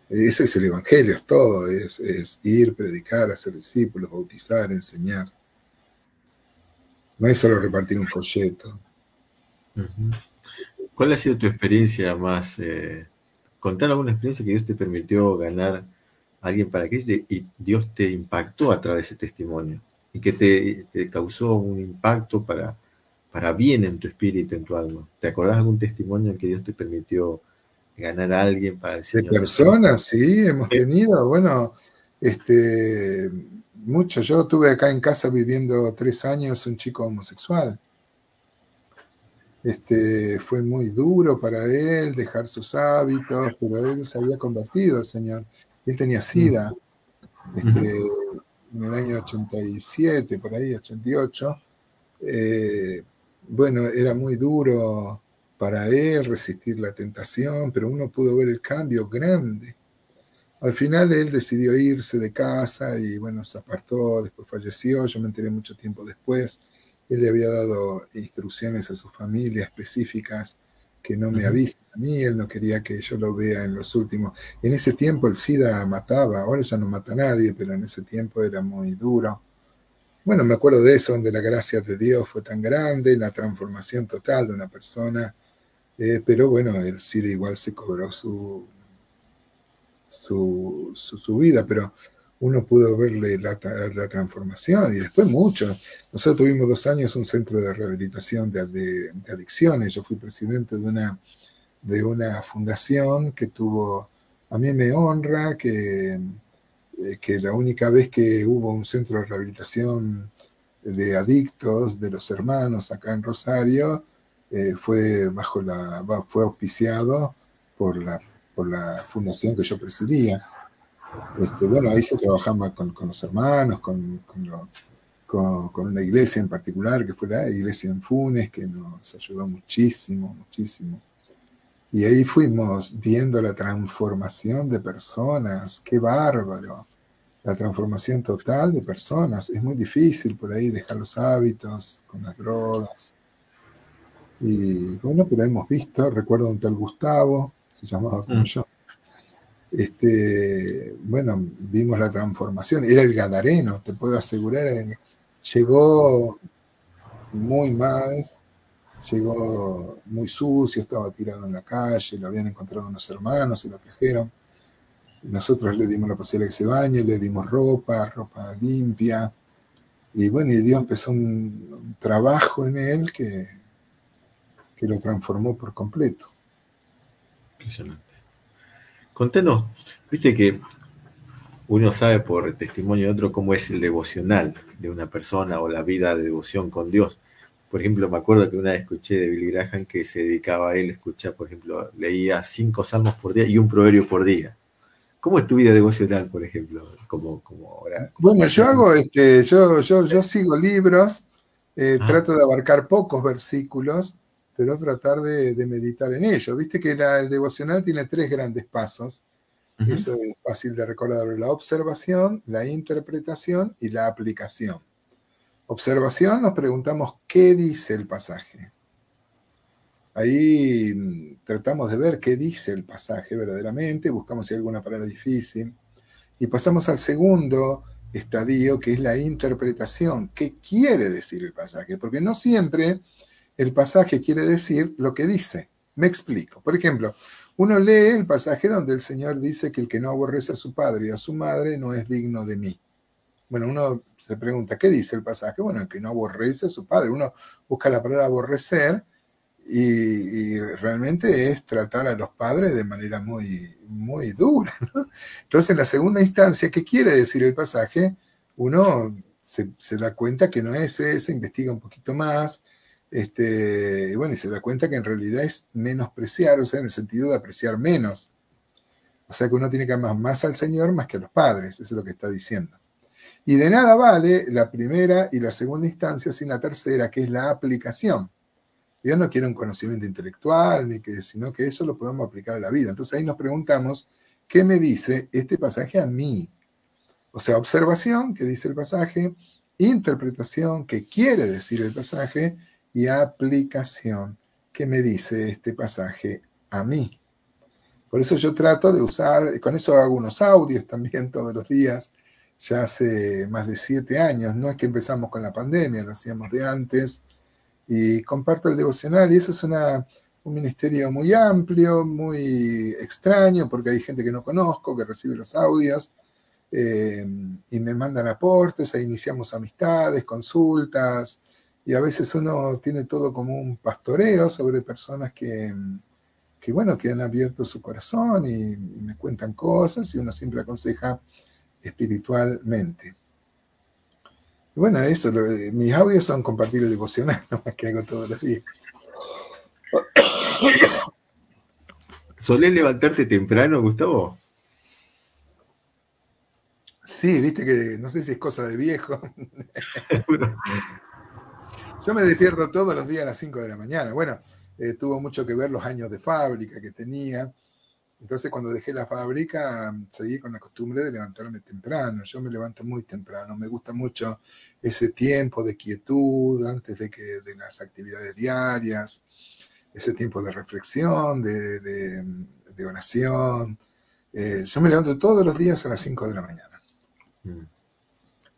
Ese es el Evangelio, es todo, es ir, predicar, hacer discípulos, bautizar, enseñar. No es solo repartir un folleto. Ujú. ¿Cuál ha sido tu experiencia más? Contar alguna experiencia que Dios te permitió ganar a alguien para Cristo y Dios te impactó a través de ese testimonio y que te causó un impacto para bien en tu espíritu, en tu alma. ¿Te acordás de algún testimonio en que Dios te permitió ganar a alguien para el De Señor mismo? personas, sí, hemos Sí. tenido, bueno, mucho. Yo tuve acá en casa viviendo 3 años un chico homosexual. Fue muy duro para él dejar sus hábitos, pero él se había convertido al Señor. Él tenía Mm. SIDA, Ujú. en el año 87, por ahí, 88. Eh, bueno, era muy duro para él resistir la tentación, pero uno pudo ver el cambio grande. Al final él decidió irse de casa y bueno, se apartó, después falleció, yo me enteré mucho tiempo después. Él le había dado instrucciones a su familia específicas que no me Ujú. avisen a mí, él no quería que yo lo vea en los últimos. En ese tiempo el SIDA mataba, ahora ya no mata a nadie, pero en ese tiempo era muy duro. Bueno, me acuerdo de eso, donde la gracia de Dios fue tan grande, la transformación total de una persona, pero bueno, el SIDA igual se cobró su vida, pero uno pudo verle la transformación y después mucho. Nosotros tuvimos 2 años un centro de rehabilitación de adicciones. Yo fui presidente de una fundación que tuvo, a mí me honra que la única vez que hubo un centro de rehabilitación de adictos de los hermanos acá en Rosario, fue auspiciado por la fundación que yo presidía. Bueno, ahí se trabajaba con los hermanos, con una iglesia en particular, que fue la iglesia en Funes, que nos ayudó muchísimo, muchísimo. Y ahí fuimos viendo la transformación de personas. ¡Qué bárbaro! La transformación total de personas. Es muy difícil por ahí dejar los hábitos con las drogas. Y bueno, pero hemos visto, recuerdo un tal Gustavo, se llamaba como yo. Bueno, vimos la transformación. Era el gadareno, te puedo asegurar. Llegó muy mal, llegó muy sucio, estaba tirado en la calle, lo habían encontrado unos hermanos y lo trajeron. Nosotros le dimos la posibilidad de que se bañe, le dimos ropa limpia. Y bueno, y Dios empezó un trabajo en él que lo transformó por completo. Impresionante. Contanos, viste que uno sabe por el testimonio de otro cómo es el devocional de una persona o la vida de devoción con Dios. Por ejemplo, me acuerdo que una vez escuché de Billy Graham que se dedicaba a él a escuchar, por ejemplo, leía 5 salmos por día y un proverbio por día. ¿Cómo es tu vida devocional, por ejemplo? Como ahora. Bueno, yo hago, yo sigo libros, trato de abarcar pocos versículos, pero tratar de meditar en ellos. Viste que el devocional tiene 3 grandes pasos. Eso es fácil de recordar: la observación, la interpretación y la aplicación. Observación, nos preguntamos qué dice el pasaje. Ahí tratamos de ver qué dice el pasaje verdaderamente, buscamos si hay alguna palabra difícil. Y pasamos al segundo estadio, que es la interpretación. ¿Qué quiere decir el pasaje? Porque no siempre el pasaje quiere decir lo que dice. Me explico. Por ejemplo, uno lee el pasaje donde el Señor dice que el que no aborrece a su padre y a su madre no es digno de mí. Bueno, uno se pregunta, ¿qué dice el pasaje? Bueno, el que no aborrece a su padre. Uno busca la palabra aborrecer y realmente es tratar a los padres de manera muy, muy dura, ¿no? Entonces, en la segunda instancia, ¿qué quiere decir el pasaje? Uno se da cuenta que no es eso, investiga un poquito más, bueno, y se da cuenta que en realidad es menospreciar, o sea, en el sentido de apreciar menos. O sea, que uno tiene que amar más al Señor más que a los padres, eso es lo que está diciendo. Y de nada vale la primera y la segunda instancia sin la tercera, que es la aplicación. Dios no quiere un conocimiento intelectual, sino que eso lo podamos aplicar a la vida. Entonces ahí nos preguntamos, ¿qué me dice este pasaje a mí? O sea, observación, ¿qué dice el pasaje? Interpretación, ¿qué quiere decir el pasaje? Y aplicación, ¿qué me dice este pasaje a mí? Por eso yo trato de usar, con eso hago unos audios también todos los días, ya hace más de 7 años. No es que empezamos con la pandemia, lo hacíamos de antes. Y comparto el devocional, y eso es un ministerio muy amplio, muy extraño, porque hay gente que no conozco, que recibe los audios, y me mandan aportes, e iniciamos amistades, consultas, y a veces uno tiene todo como un pastoreo sobre personas que bueno, que han abierto su corazón y me cuentan cosas, y uno siempre aconseja espiritualmente. Y bueno, eso, mis audios son compartir el devocional, nomás que hago todos los días. ¿Solés levantarte temprano, Gustavo? Sí, viste que no sé si es cosa de viejo. Yo me despierto todos los días a las 5 de la mañana. Bueno, tuvo mucho que ver los años de fábrica que tenía. Entonces, cuando dejé la fábrica, seguí con la costumbre de levantarme temprano. Yo me levanto muy temprano. Me gusta mucho ese tiempo de quietud antes de las actividades diarias, ese tiempo de reflexión, de oración. Yo me levanto todos los días a las 5 de la mañana.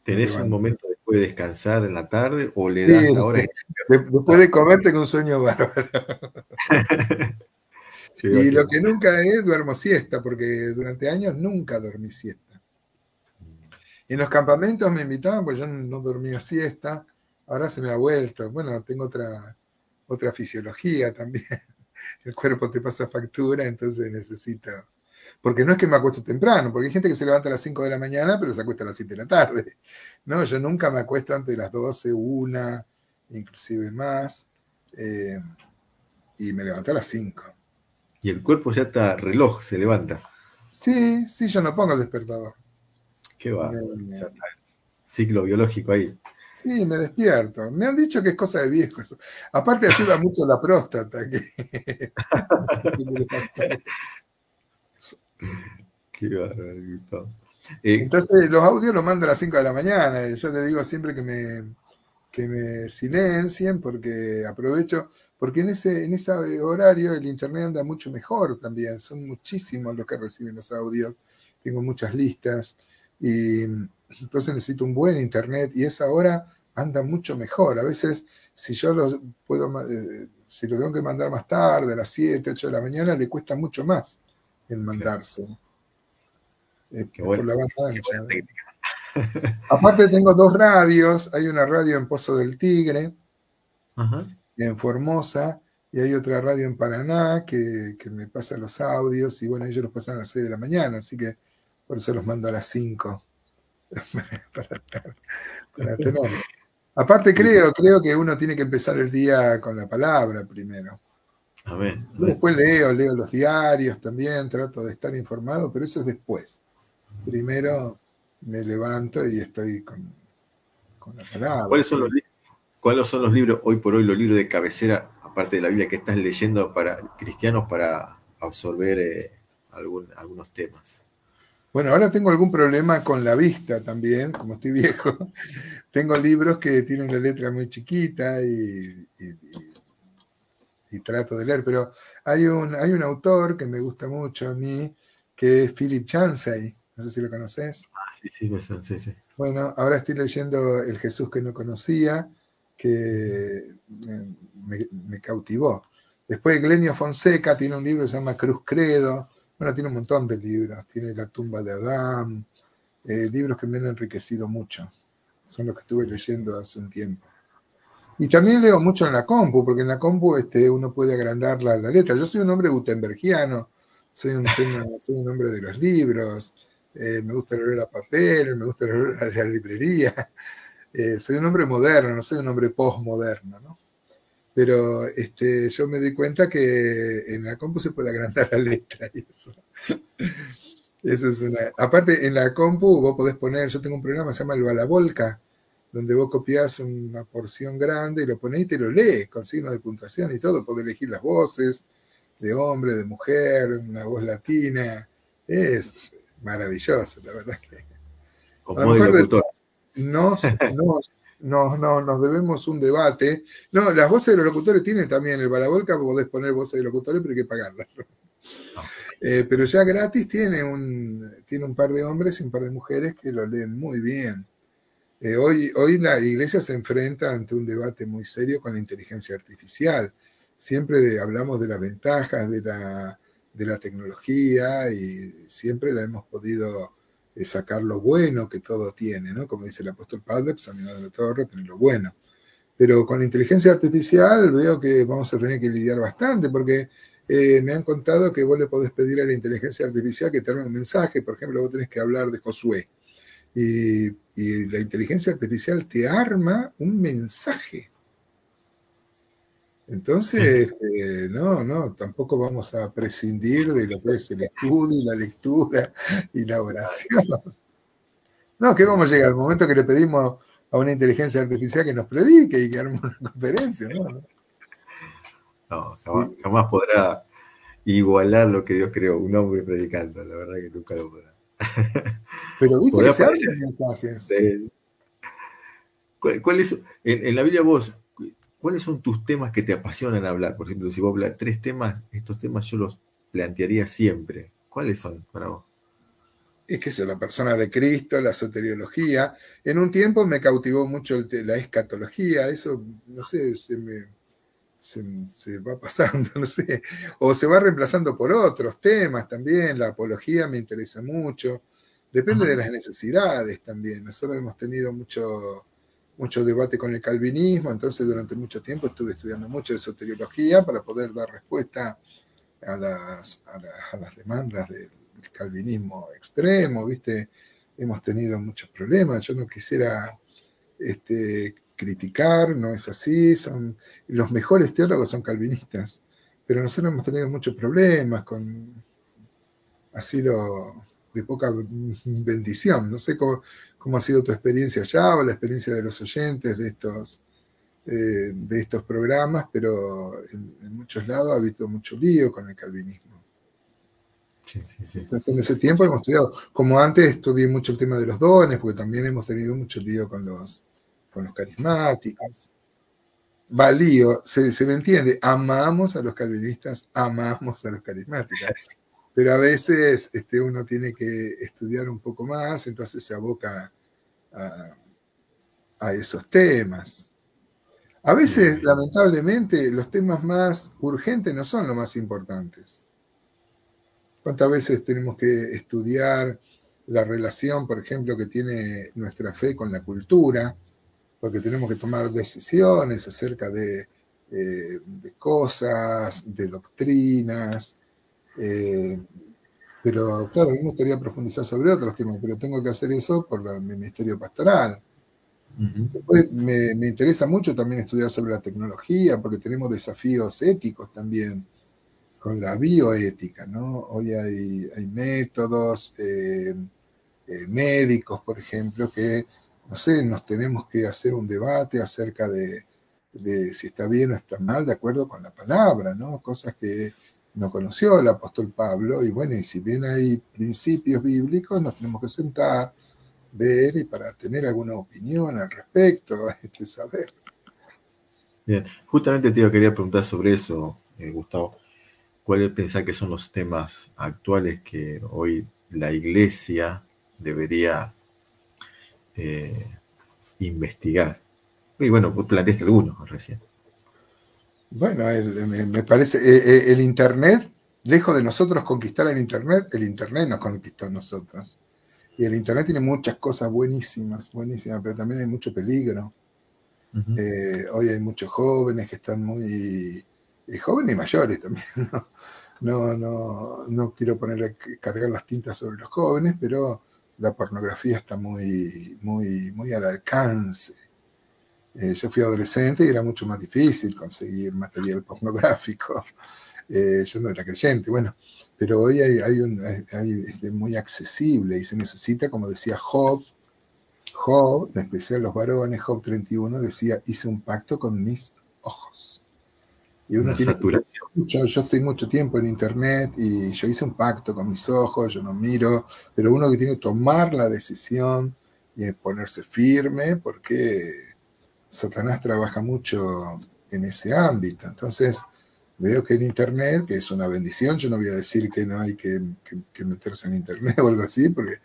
¿Tenés un momento después de descansar en la tarde o le das la hora? Después de comer tengo un sueño bárbaro. Y lo que nunca es, duermo siesta, porque durante años nunca dormí siesta. En los campamentos me invitaban, pues yo no dormía siesta. Ahora se me ha vuelto. Bueno, tengo otra fisiología también. El cuerpo te pasa factura, entonces necesito. Porque no es que me acuesto temprano, porque hay gente que se levanta a las 5 de la mañana, pero se acuesta a las 7 de la tarde. No, yo nunca me acuesto antes de las 12, 1, inclusive más. y me levanté a las 5. Y el cuerpo ya está reloj, se levanta. Sí, sí, yo no pongo el despertador. Qué va. Me- Ya está. Ciclo biológico ahí. sí, me despierto. Me han dicho que es cosa de viejos. Aparte ayuda mucho la próstata. Qué bárbaro, Gustavo. Entonces los audios los mando a las 5 de la mañana. Y yo les digo siempre que me silencien porque aprovecho, porque en ese horario el internet anda mucho mejor también. Son muchísimos los que reciben los audios. Tengo muchas listas y entonces necesito un buen internet y esa hora anda mucho mejor. A veces si yo los puedo, si lo tengo que mandar más tarde, a las 7 8 de la mañana, le cuesta mucho más el Claro, mandarse. qué Es por bueno, la banda qué ancha. buena técnica. Aparte tengo dos radios, hay una radio en Pozo del Tigre, Ajá. en Formosa, y hay otra radio en Paraná que me pasa los audios, y bueno, ellos los pasan a las 6 de la mañana, así que por eso los mando a las 5 para tenerlos. Aparte Y, creo que uno tiene que empezar el día con la palabra primero. amén, Yo amén. después leo los diarios también, trato de estar informado, pero eso es después. Primero me levanto y estoy con la palabra. ¿Cuáles son cuáles son los libros, hoy por hoy, los libros de cabecera, aparte de la Biblia, que estás leyendo para cristianos para absorber algunos temas? Bueno, ahora tengo algún problema con la vista también, como estoy viejo. Tengo libros que tienen la letra muy chiquita y trato de leer, pero hay un autor que me gusta mucho a mí, que es Philip Yancey, no sé si lo conoces. Ah, sí, sí, sí, sí. Bueno, ahora estoy leyendo El Jesús que no conocía, que me cautivó. Después Glenio Fonseca tiene un libro que se llama Cruz Credo. Bueno, tiene un montón de libros. Tiene La tumba de Adán, libros que me han enriquecido mucho. Son los que estuve leyendo hace un tiempo. Y también leo mucho en la compu, porque en la compu uno puede agrandar la letra. Yo soy un hombre gutenbergiano, soy un hombre de los libros, me gusta leer a papel, me gusta leer a la librería. Soy un hombre moderno, no soy un hombre postmoderno, ¿no? Pero yo me di cuenta que en la compu se puede agrandar la letra y eso es una. Aparte, en la compu vos podés poner, yo tengo un programa que se llama el Balabolca, donde vos copiás una porción grande y lo ponés y te lo lees con signos de puntuación y todo. Podés elegir las voces de hombre, de mujer, una voz latina. Es maravilloso, la verdad que. Con A lo voz de mejor locutor. nos debemos un debate. No, las voces de los locutores tienen también el Balabolca, podés poner voces de locutores, pero hay que pagarlas. Ah, Pero ya gratis tiene un par de hombres y un par de mujeres que lo leen muy bien. Hoy la iglesia se enfrenta ante un debate muy serio con la inteligencia artificial. Siempre hablamos de las ventajas de la tecnología y siempre la hemos podido sacar lo bueno que todo tiene, ¿no? Como dice el apóstol Pablo, examinar de la torre, tener lo bueno. Pero con la inteligencia artificial veo que vamos a tener que lidiar bastante porque me han contado que vos le podés pedir a la inteligencia artificial que te arme un mensaje. Por ejemplo, vos tenés que hablar de Josué y la inteligencia artificial te arma un mensaje. Entonces, no, tampoco vamos a prescindir de lo que es el estudio y la lectura y la oración. No, que vamos a llegar al momento que le pedimos a una inteligencia artificial que nos predique y que arme una conferencia, ¿no? no, jamás, Sí. jamás podrá igualar lo que Dios creó, un hombre predicando, la verdad que nunca lo podrá. Pero viste que Podrá se parecer. abren mensajes. En la Biblia vos, ¿cuáles son tus temas que te apasionan hablar? Por ejemplo, si vos hablas 3 temas, estos temas yo los plantearía siempre. ¿Cuáles son para vos? Es que eso, la persona de Cristo, la soteriología. En un tiempo me cautivó mucho la escatología, eso, no sé, se va pasando, no sé, o se va reemplazando por otros temas también, la apología me interesa mucho, depende Ajá. de las necesidades también. Nosotros hemos tenido mucho debate con el calvinismo, entonces durante mucho tiempo estuve estudiando mucho de soteriología para poder dar respuesta a las demandas del calvinismo extremo, ¿viste? Hemos tenido muchos problemas, yo no quisiera criticar, no es así, los mejores teólogos son calvinistas, pero nosotros hemos tenido muchos problemas ha sido de poca bendición. No sé cómo ha sido tu experiencia allá o la experiencia de los oyentes de estos programas, pero en muchos lados ha habido mucho lío con el calvinismo. Sí, sí, sí. Entonces, en ese tiempo hemos estudiado, como antes estudié mucho el tema de los dones, porque también hemos tenido mucho lío con los carismáticos. Va lío, se me entiende, amamos a los calvinistas, amamos a los carismáticos, pero a veces uno tiene que estudiar un poco más, entonces se aboca a esos temas. A veces, lamentablemente, los temas más urgentes no son los más importantes. ¿Cuántas veces tenemos que estudiar la relación, por ejemplo, que tiene nuestra fe con la cultura? Porque tenemos que tomar decisiones acerca de cosas, de doctrinas. Pero claro, a mí me gustaría profundizar sobre otros temas, pero tengo que hacer eso por mi ministerio pastoral. Después me interesa mucho también estudiar sobre la tecnología, porque tenemos desafíos éticos también con la bioética, ¿no? Hoy hay métodos médicos, por ejemplo, que, no sé, nos tenemos que hacer un debate acerca de si está bien o está mal, de acuerdo con la palabra, ¿no? Cosas que no conoció el apóstol Pablo, y bueno, y si bien hay principios bíblicos, nos tenemos que sentar, ver, y para tener alguna opinión al respecto, saber. Bien, justamente te quería preguntar sobre eso, Gustavo. ¿Cuáles pensás que son los temas actuales que hoy la Iglesia debería investigar? Y bueno, vos planteaste algunos recién. Bueno, me parece, el Internet, lejos de nosotros conquistar el Internet nos conquistó a nosotros. Y el Internet tiene muchas cosas buenísimas, buenísimas, pero también hay mucho peligro. Hoy hay muchos jóvenes que están muy... jóvenes y mayores también, ¿no? No quiero cargar las tintas sobre los jóvenes, pero la pornografía está muy al alcance. Yo fui adolescente y era mucho más difícil conseguir material pornográfico. Yo no era creyente, bueno, pero hoy hay muy accesible y se necesita, como decía Job, en especial los varones, Job 31 decía, hice un pacto con mis ojos. Y uno tiene saturación. yo estoy mucho tiempo en internet y yo hice un pacto con mis ojos, yo no miro, pero uno que tiene que tomar la decisión y ponerse firme porque Satanás trabaja mucho en ese ámbito. Entonces, veo que en Internet, que es una bendición, yo no voy a decir que no hay que meterse en Internet o algo así, porque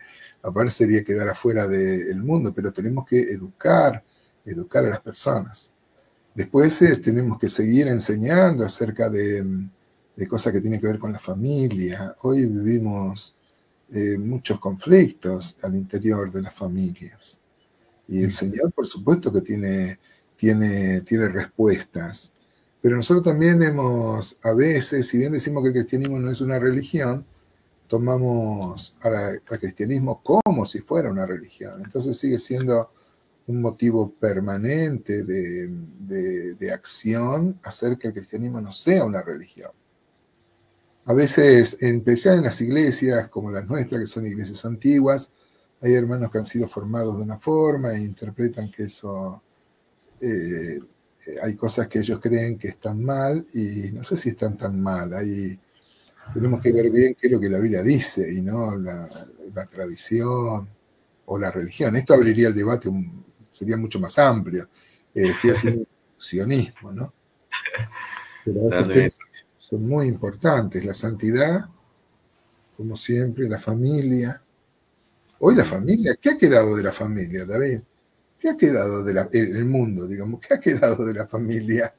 aparte sería quedar afuera del mundo, pero tenemos que educar a las personas. Después tenemos que seguir enseñando acerca de cosas que tienen que ver con la familia. Hoy vivimos muchos conflictos al interior de las familias. Y el Señor, por supuesto, que tiene respuestas. Pero nosotros también a veces, si bien decimos que el cristianismo no es una religión, tomamos al cristianismo como si fuera una religión. Entonces sigue siendo un motivo permanente de acción hacer que el cristianismo no sea una religión. A veces, en especial en las iglesias como las nuestras, que son iglesias antiguas, hay hermanos que han sido formados de una forma e interpretan que eso, hay cosas que ellos creen que están mal y no sé si están tan mal. Tenemos que ver bien qué es lo que la Biblia dice y no la tradición o la religión. Esto abriría el debate, sería mucho más amplio. Estoy haciendo un sionismo, ¿no? Pero estos temas son muy importantes. La santidad, como siempre, la familia. Hoy la familia, ¿qué ha quedado de la familia, David? ¿Qué ha quedado del mundo, digamos? ¿Qué ha quedado de la familia?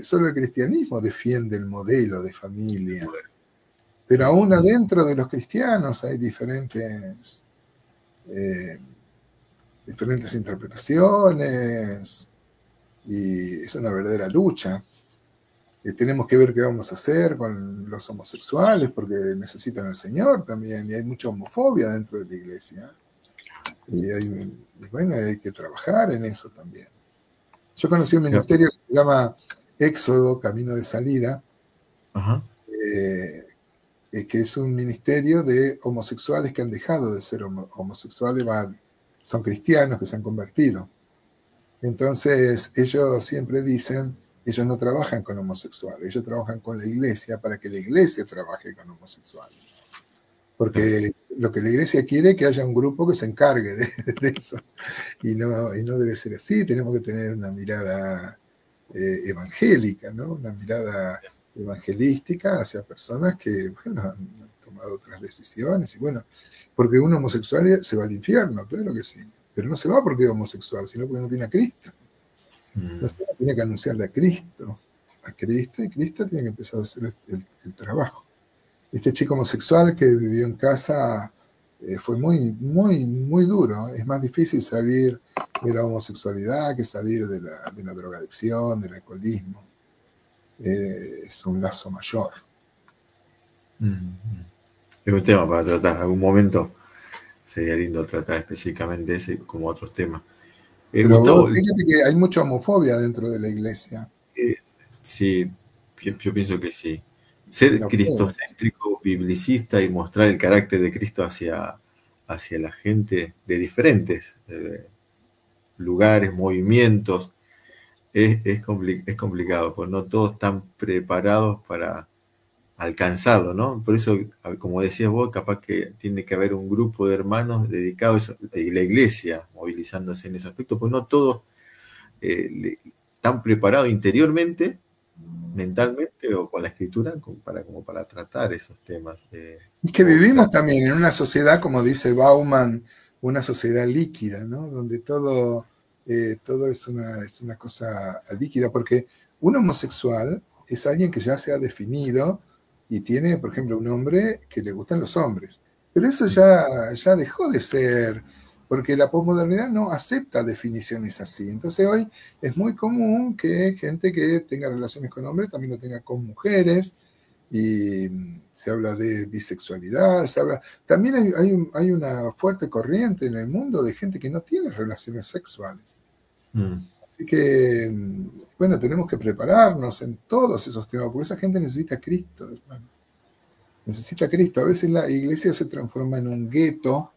Solo el cristianismo defiende el modelo de familia. Pero aún adentro de los cristianos hay diferentes interpretaciones y es una verdadera lucha. Tenemos que ver qué vamos a hacer con los homosexuales porque necesitan al Señor también y hay mucha homofobia dentro de la iglesia. Y bueno, hay que trabajar en eso también. Yo conocí un ministerio que se llama Éxodo, Camino de Salida, Ajá. Que es un ministerio de homosexuales que han dejado de ser homosexuales, son cristianos que se han convertido. Entonces, ellos siempre dicen, ellos no trabajan con homosexuales, ellos trabajan con la iglesia para que la iglesia trabaje con homosexuales. Porque lo que la iglesia quiere es que haya un grupo que se encargue de eso. Y no debe ser así, tenemos que tener una mirada evangélica, ¿no? Una mirada evangelística hacia personas que, bueno, han tomado otras decisiones. Y bueno, porque un homosexual se va al infierno, claro que sí. Pero no se va porque es homosexual, sino porque no tiene a Cristo. Entonces tiene que anunciarle a Cristo, y Cristo tiene que empezar a hacer el trabajo. Este chico homosexual que vivió en casa fue muy, muy, muy duro. Es más difícil salir de la homosexualidad que salir de la drogadicción, del alcoholismo. Es un lazo mayor. Es un tema para tratar. En algún momento sería lindo tratar específicamente ese como otros temas. Pero Gustavo, fíjate que hay mucha homofobia dentro de la iglesia. sí, yo pienso que sí. Ser No puede. cristocéntrico, biblicista y mostrar el carácter de Cristo hacia la gente de diferentes lugares, movimientos, es complicado, porque no todos están preparados para alcanzarlo, ¿no? Por eso, como decías vos, capaz que tiene que haber un grupo de hermanos dedicados a la iglesia, movilizándose en ese aspecto, pues no todos están preparados interiormente, mentalmente o con la escritura como para tratar esos temas. Es que O vivimos buscar. también en una sociedad, como dice Bauman, una sociedad líquida, ¿no? Donde todo es una cosa líquida, porque un homosexual es alguien que ya se ha definido y tiene, por ejemplo, un hombre que le gustan los hombres. Pero eso ya dejó de ser, porque la posmodernidad no acepta definiciones así. Entonces hoy es muy común que gente que tenga relaciones con hombres también lo tenga con mujeres, y se habla de bisexualidad, también hay una fuerte corriente en el mundo de gente que no tiene relaciones sexuales. Así que, bueno, tenemos que prepararnos en todos esos temas, porque esa gente necesita a Cristo, hermano. Necesita a Cristo. A veces la iglesia se transforma en un gueto,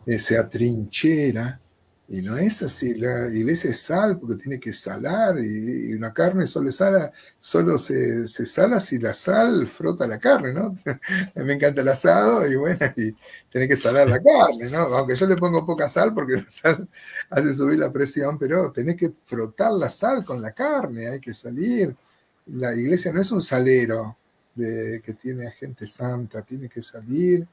se atrinchera, y no es así. La iglesia es sal porque tiene que salar, y una carne solo se sala si la sal frota la carne, ¿no? A mí me encanta el asado y bueno, y tiene que salar la carne, ¿no? Aunque yo le pongo poca sal porque la sal hace subir la presión, pero tenés que frotar la sal con la carne, hay que salir. La iglesia no es un salero que tiene a gente santa, tiene que salir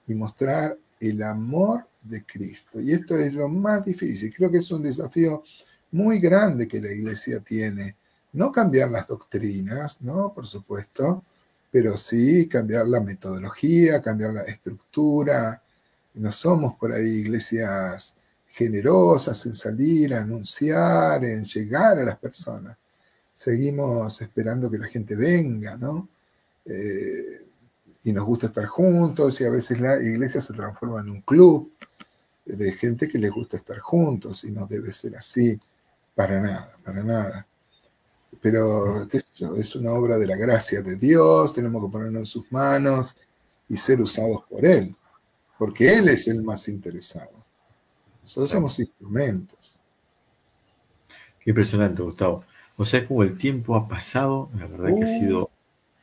y mostrar el amor de Cristo. Y esto es lo más difícil. Creo que es un desafío muy grande que la iglesia tiene. No cambiar las doctrinas, ¿no? Por supuesto, pero sí cambiar la metodología, cambiar la estructura. No somos por ahí iglesias generosas en salir a anunciar, en llegar a las personas. Seguimos esperando que la gente venga, ¿no? Y nos gusta estar juntos, y a veces la iglesia se transforma en un club de gente que les gusta estar juntos, y no debe ser así, para nada, para nada. Pero, qué sé yo, es una obra de la gracia de Dios, tenemos que ponernos en sus manos y ser usados por Él, porque Él es el más interesado. Nosotros somos instrumentos. Qué impresionante, Gustavo. O sea, como el tiempo ha pasado, la verdad que ha sido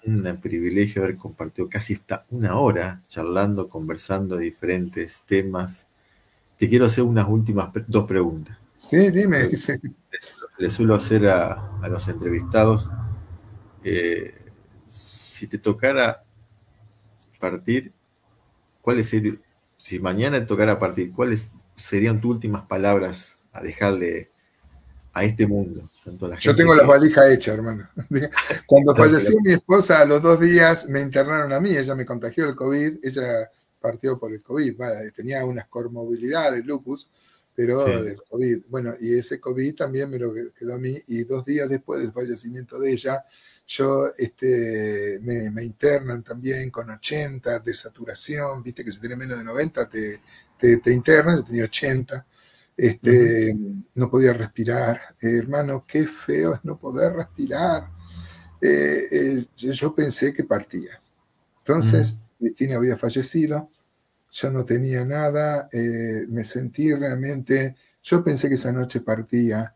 un privilegio haber compartido casi hasta una hora charlando, conversando de diferentes temas. Te quiero hacer unas últimas dos preguntas. Sí, dime. Le suelo hacer a los entrevistados. Si te tocara partir, ¿cuáles serían, si mañana te tocara partir, cuáles serían tus últimas palabras a dejarle a este mundo? Tanto a la Yo gente tengo las que... valijas hechas, hermano. Cuando falleció mi esposa, a los 2 días me internaron a mí, ella me contagió el COVID, ella partió por el COVID, tenía unas comorbilidades, lupus, pero Sí. del COVID. Bueno, y ese COVID también me lo quedó a mí, y 2 días después del fallecimiento de ella, yo me internan también con 80 de saturación, viste que si tenés menos de 90 te internan, yo tenía 80. No podía respirar. Hermano, qué feo es no poder respirar. Yo pensé que partía. Entonces, Cristina había fallecido, yo no tenía nada, me sentí realmente, yo pensé que esa noche partía.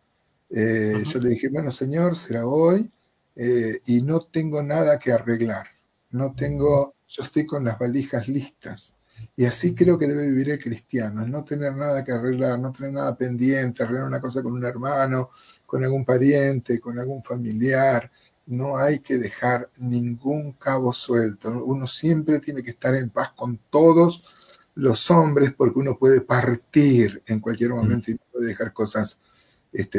Yo le dije, bueno, Señor, será hoy, y no tengo nada que arreglar. No tengo, yo estoy con las valijas listas. Y así creo que debe vivir el cristiano, no tener nada que arreglar, no tener nada pendiente, arreglar una cosa con un hermano, con algún pariente, con algún familiar. No hay que dejar ningún cabo suelto. Uno siempre tiene que estar en paz con todos los hombres porque uno puede partir en cualquier momento y no puede dejar cosas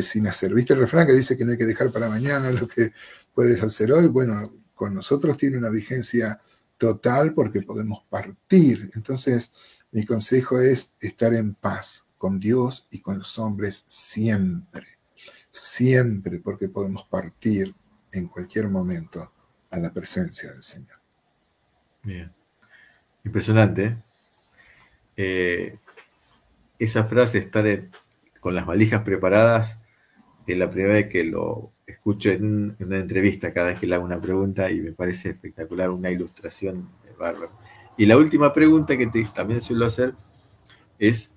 sin hacer. ¿Viste el refrán que dice que no hay que dejar para mañana lo que puedes hacer hoy? Bueno, con nosotros tiene una vigencia total porque podemos partir. Entonces, mi consejo es estar en paz con Dios y con los hombres siempre. Siempre, porque podemos partir en cualquier momento a la presencia del Señor. Bien. Impresionante. Esa frase, estar con las valijas preparadas, es la primera vez que lo escucho en una entrevista, cada vez que le hago una pregunta, y me parece espectacular, una ilustración bárbara. Y la última pregunta que también suelo hacer es,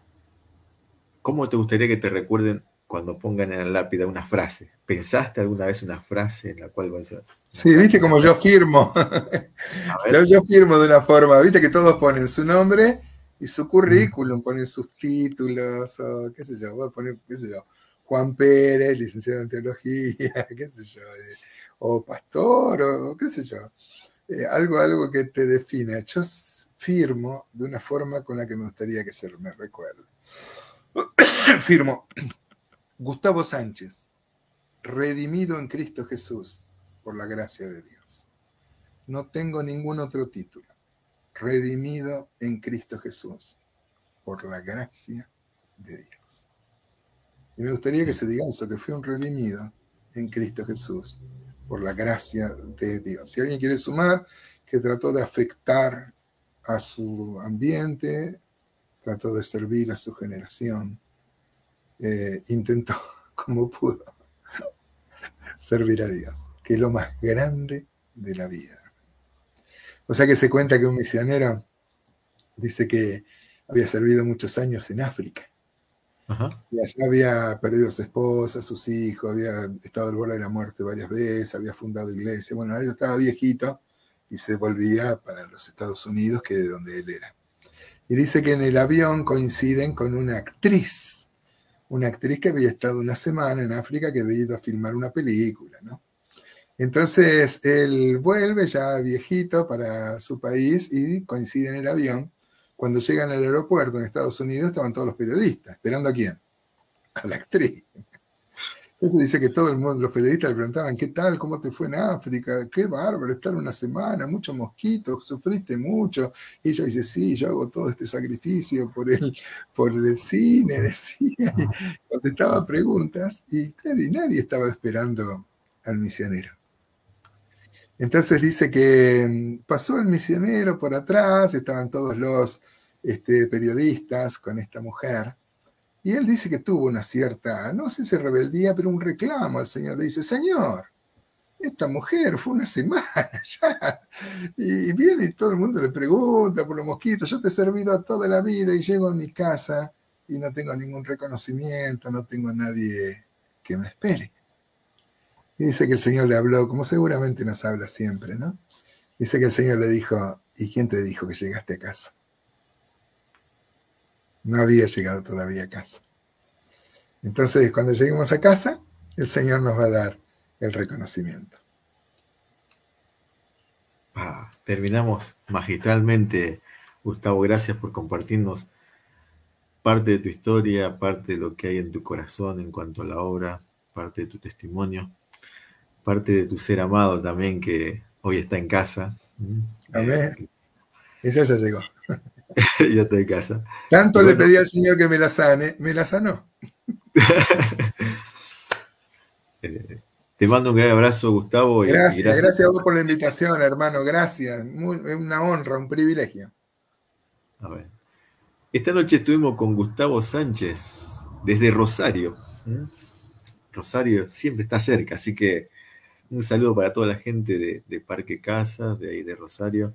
¿cómo te gustaría que te recuerden cuando pongan en la lápida una frase? ¿Pensaste alguna vez una frase en la cual vas a... Sí, viste como yo firmo. Yo firmo de una forma, viste que todos ponen su nombre y su currículum, ponen sus títulos, o qué sé yo, voy a poner, qué sé yo, Juan Pérez, licenciado en teología, qué sé yo, o pastor, o qué sé yo, algo que te defina. Yo firmo de una forma con la que me gustaría que se me recuerde. Firmo, Gustavo Sánchez, redimido en Cristo Jesús por la gracia de Dios. No tengo ningún otro título. Redimido en Cristo Jesús por la gracia de Dios. Y me gustaría que se diga eso, que fui un redimido en Cristo Jesús por la gracia de Dios. Si alguien quiere sumar, que trató de afectar a su ambiente, trató de servir a su generación, intentó como pudo servir a Dios, que es lo más grande de la vida. O sea que se cuenta que un misionero dice que había servido muchos años en África. Ajá. Y allá había perdido a su esposa, a sus hijos, había estado al borde de la muerte varias veces, había fundado iglesia. Bueno, él estaba viejito y se volvía para los Estados Unidos, que es de donde él era. Y dice que en el avión coinciden con una actriz que había estado una semana en África, que había ido a filmar una película, ¿no? Entonces él vuelve ya viejito para su país y coincide en el avión. Cuando llegan al aeropuerto en Estados Unidos estaban todos los periodistas. ¿Esperando a quién? A la actriz. Entonces dice que todo el mundo, los periodistas le preguntaban, ¿qué tal? ¿Cómo te fue en África? Qué bárbaro estar una semana, muchos mosquitos, sufriste mucho. Y ella dice, sí, yo hago todo este sacrificio por el cine, decía. Y contestaba preguntas y claro, y nadie estaba esperando al misionero. Entonces dice que pasó el misionero por atrás, estaban todos los periodistas con esta mujer, y él dice que tuvo una cierta, no sé si rebeldía, pero un reclamo al Señor. Le dice, Señor, esta mujer fue una semana ya, y viene y todo el mundo le pregunta por los mosquitos, yo te he servido toda la vida y llego a mi casa y no tengo ningún reconocimiento, no tengo a nadie que me espere. Y dice que el Señor le habló, como seguramente nos habla siempre, ¿no? Dice que el Señor le dijo, ¿y quién te dijo que llegaste a casa? No había llegado todavía a casa. Entonces, cuando lleguemos a casa, el Señor nos va a dar el reconocimiento. Terminamos magistralmente, Gustavo. Gracias por compartirnos parte de tu historia, parte de lo que hay en tu corazón en cuanto a la obra, parte de tu testimonio, parte de tu ser amado también, que hoy está en casa. Amén. Ella ya llegó. Ya está en casa. Tanto le pedí al Señor que me la sane, me la sanó. Te mando un gran abrazo, Gustavo. Gracias a vos por la invitación, hermano. Gracias. Una honra, un privilegio. A ver. Esta noche estuvimos con Gustavo Sánchez, desde Rosario. Rosario siempre está cerca, así que un saludo para toda la gente de Parque Casas, de ahí de Rosario,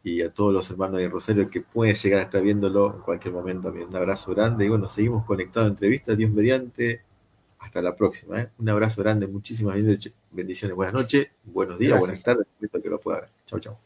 y a todos los hermanos de Rosario que pueden llegar a estar viéndolo en cualquier momento también. Un abrazo grande y bueno, seguimos conectados en entrevistas, Dios mediante. Hasta la próxima. Un abrazo grande, muchísimas bendiciones. Buenas noches, buenos días, buenas Gracias. tardes, espero que lo pueda ver. Chau, chau.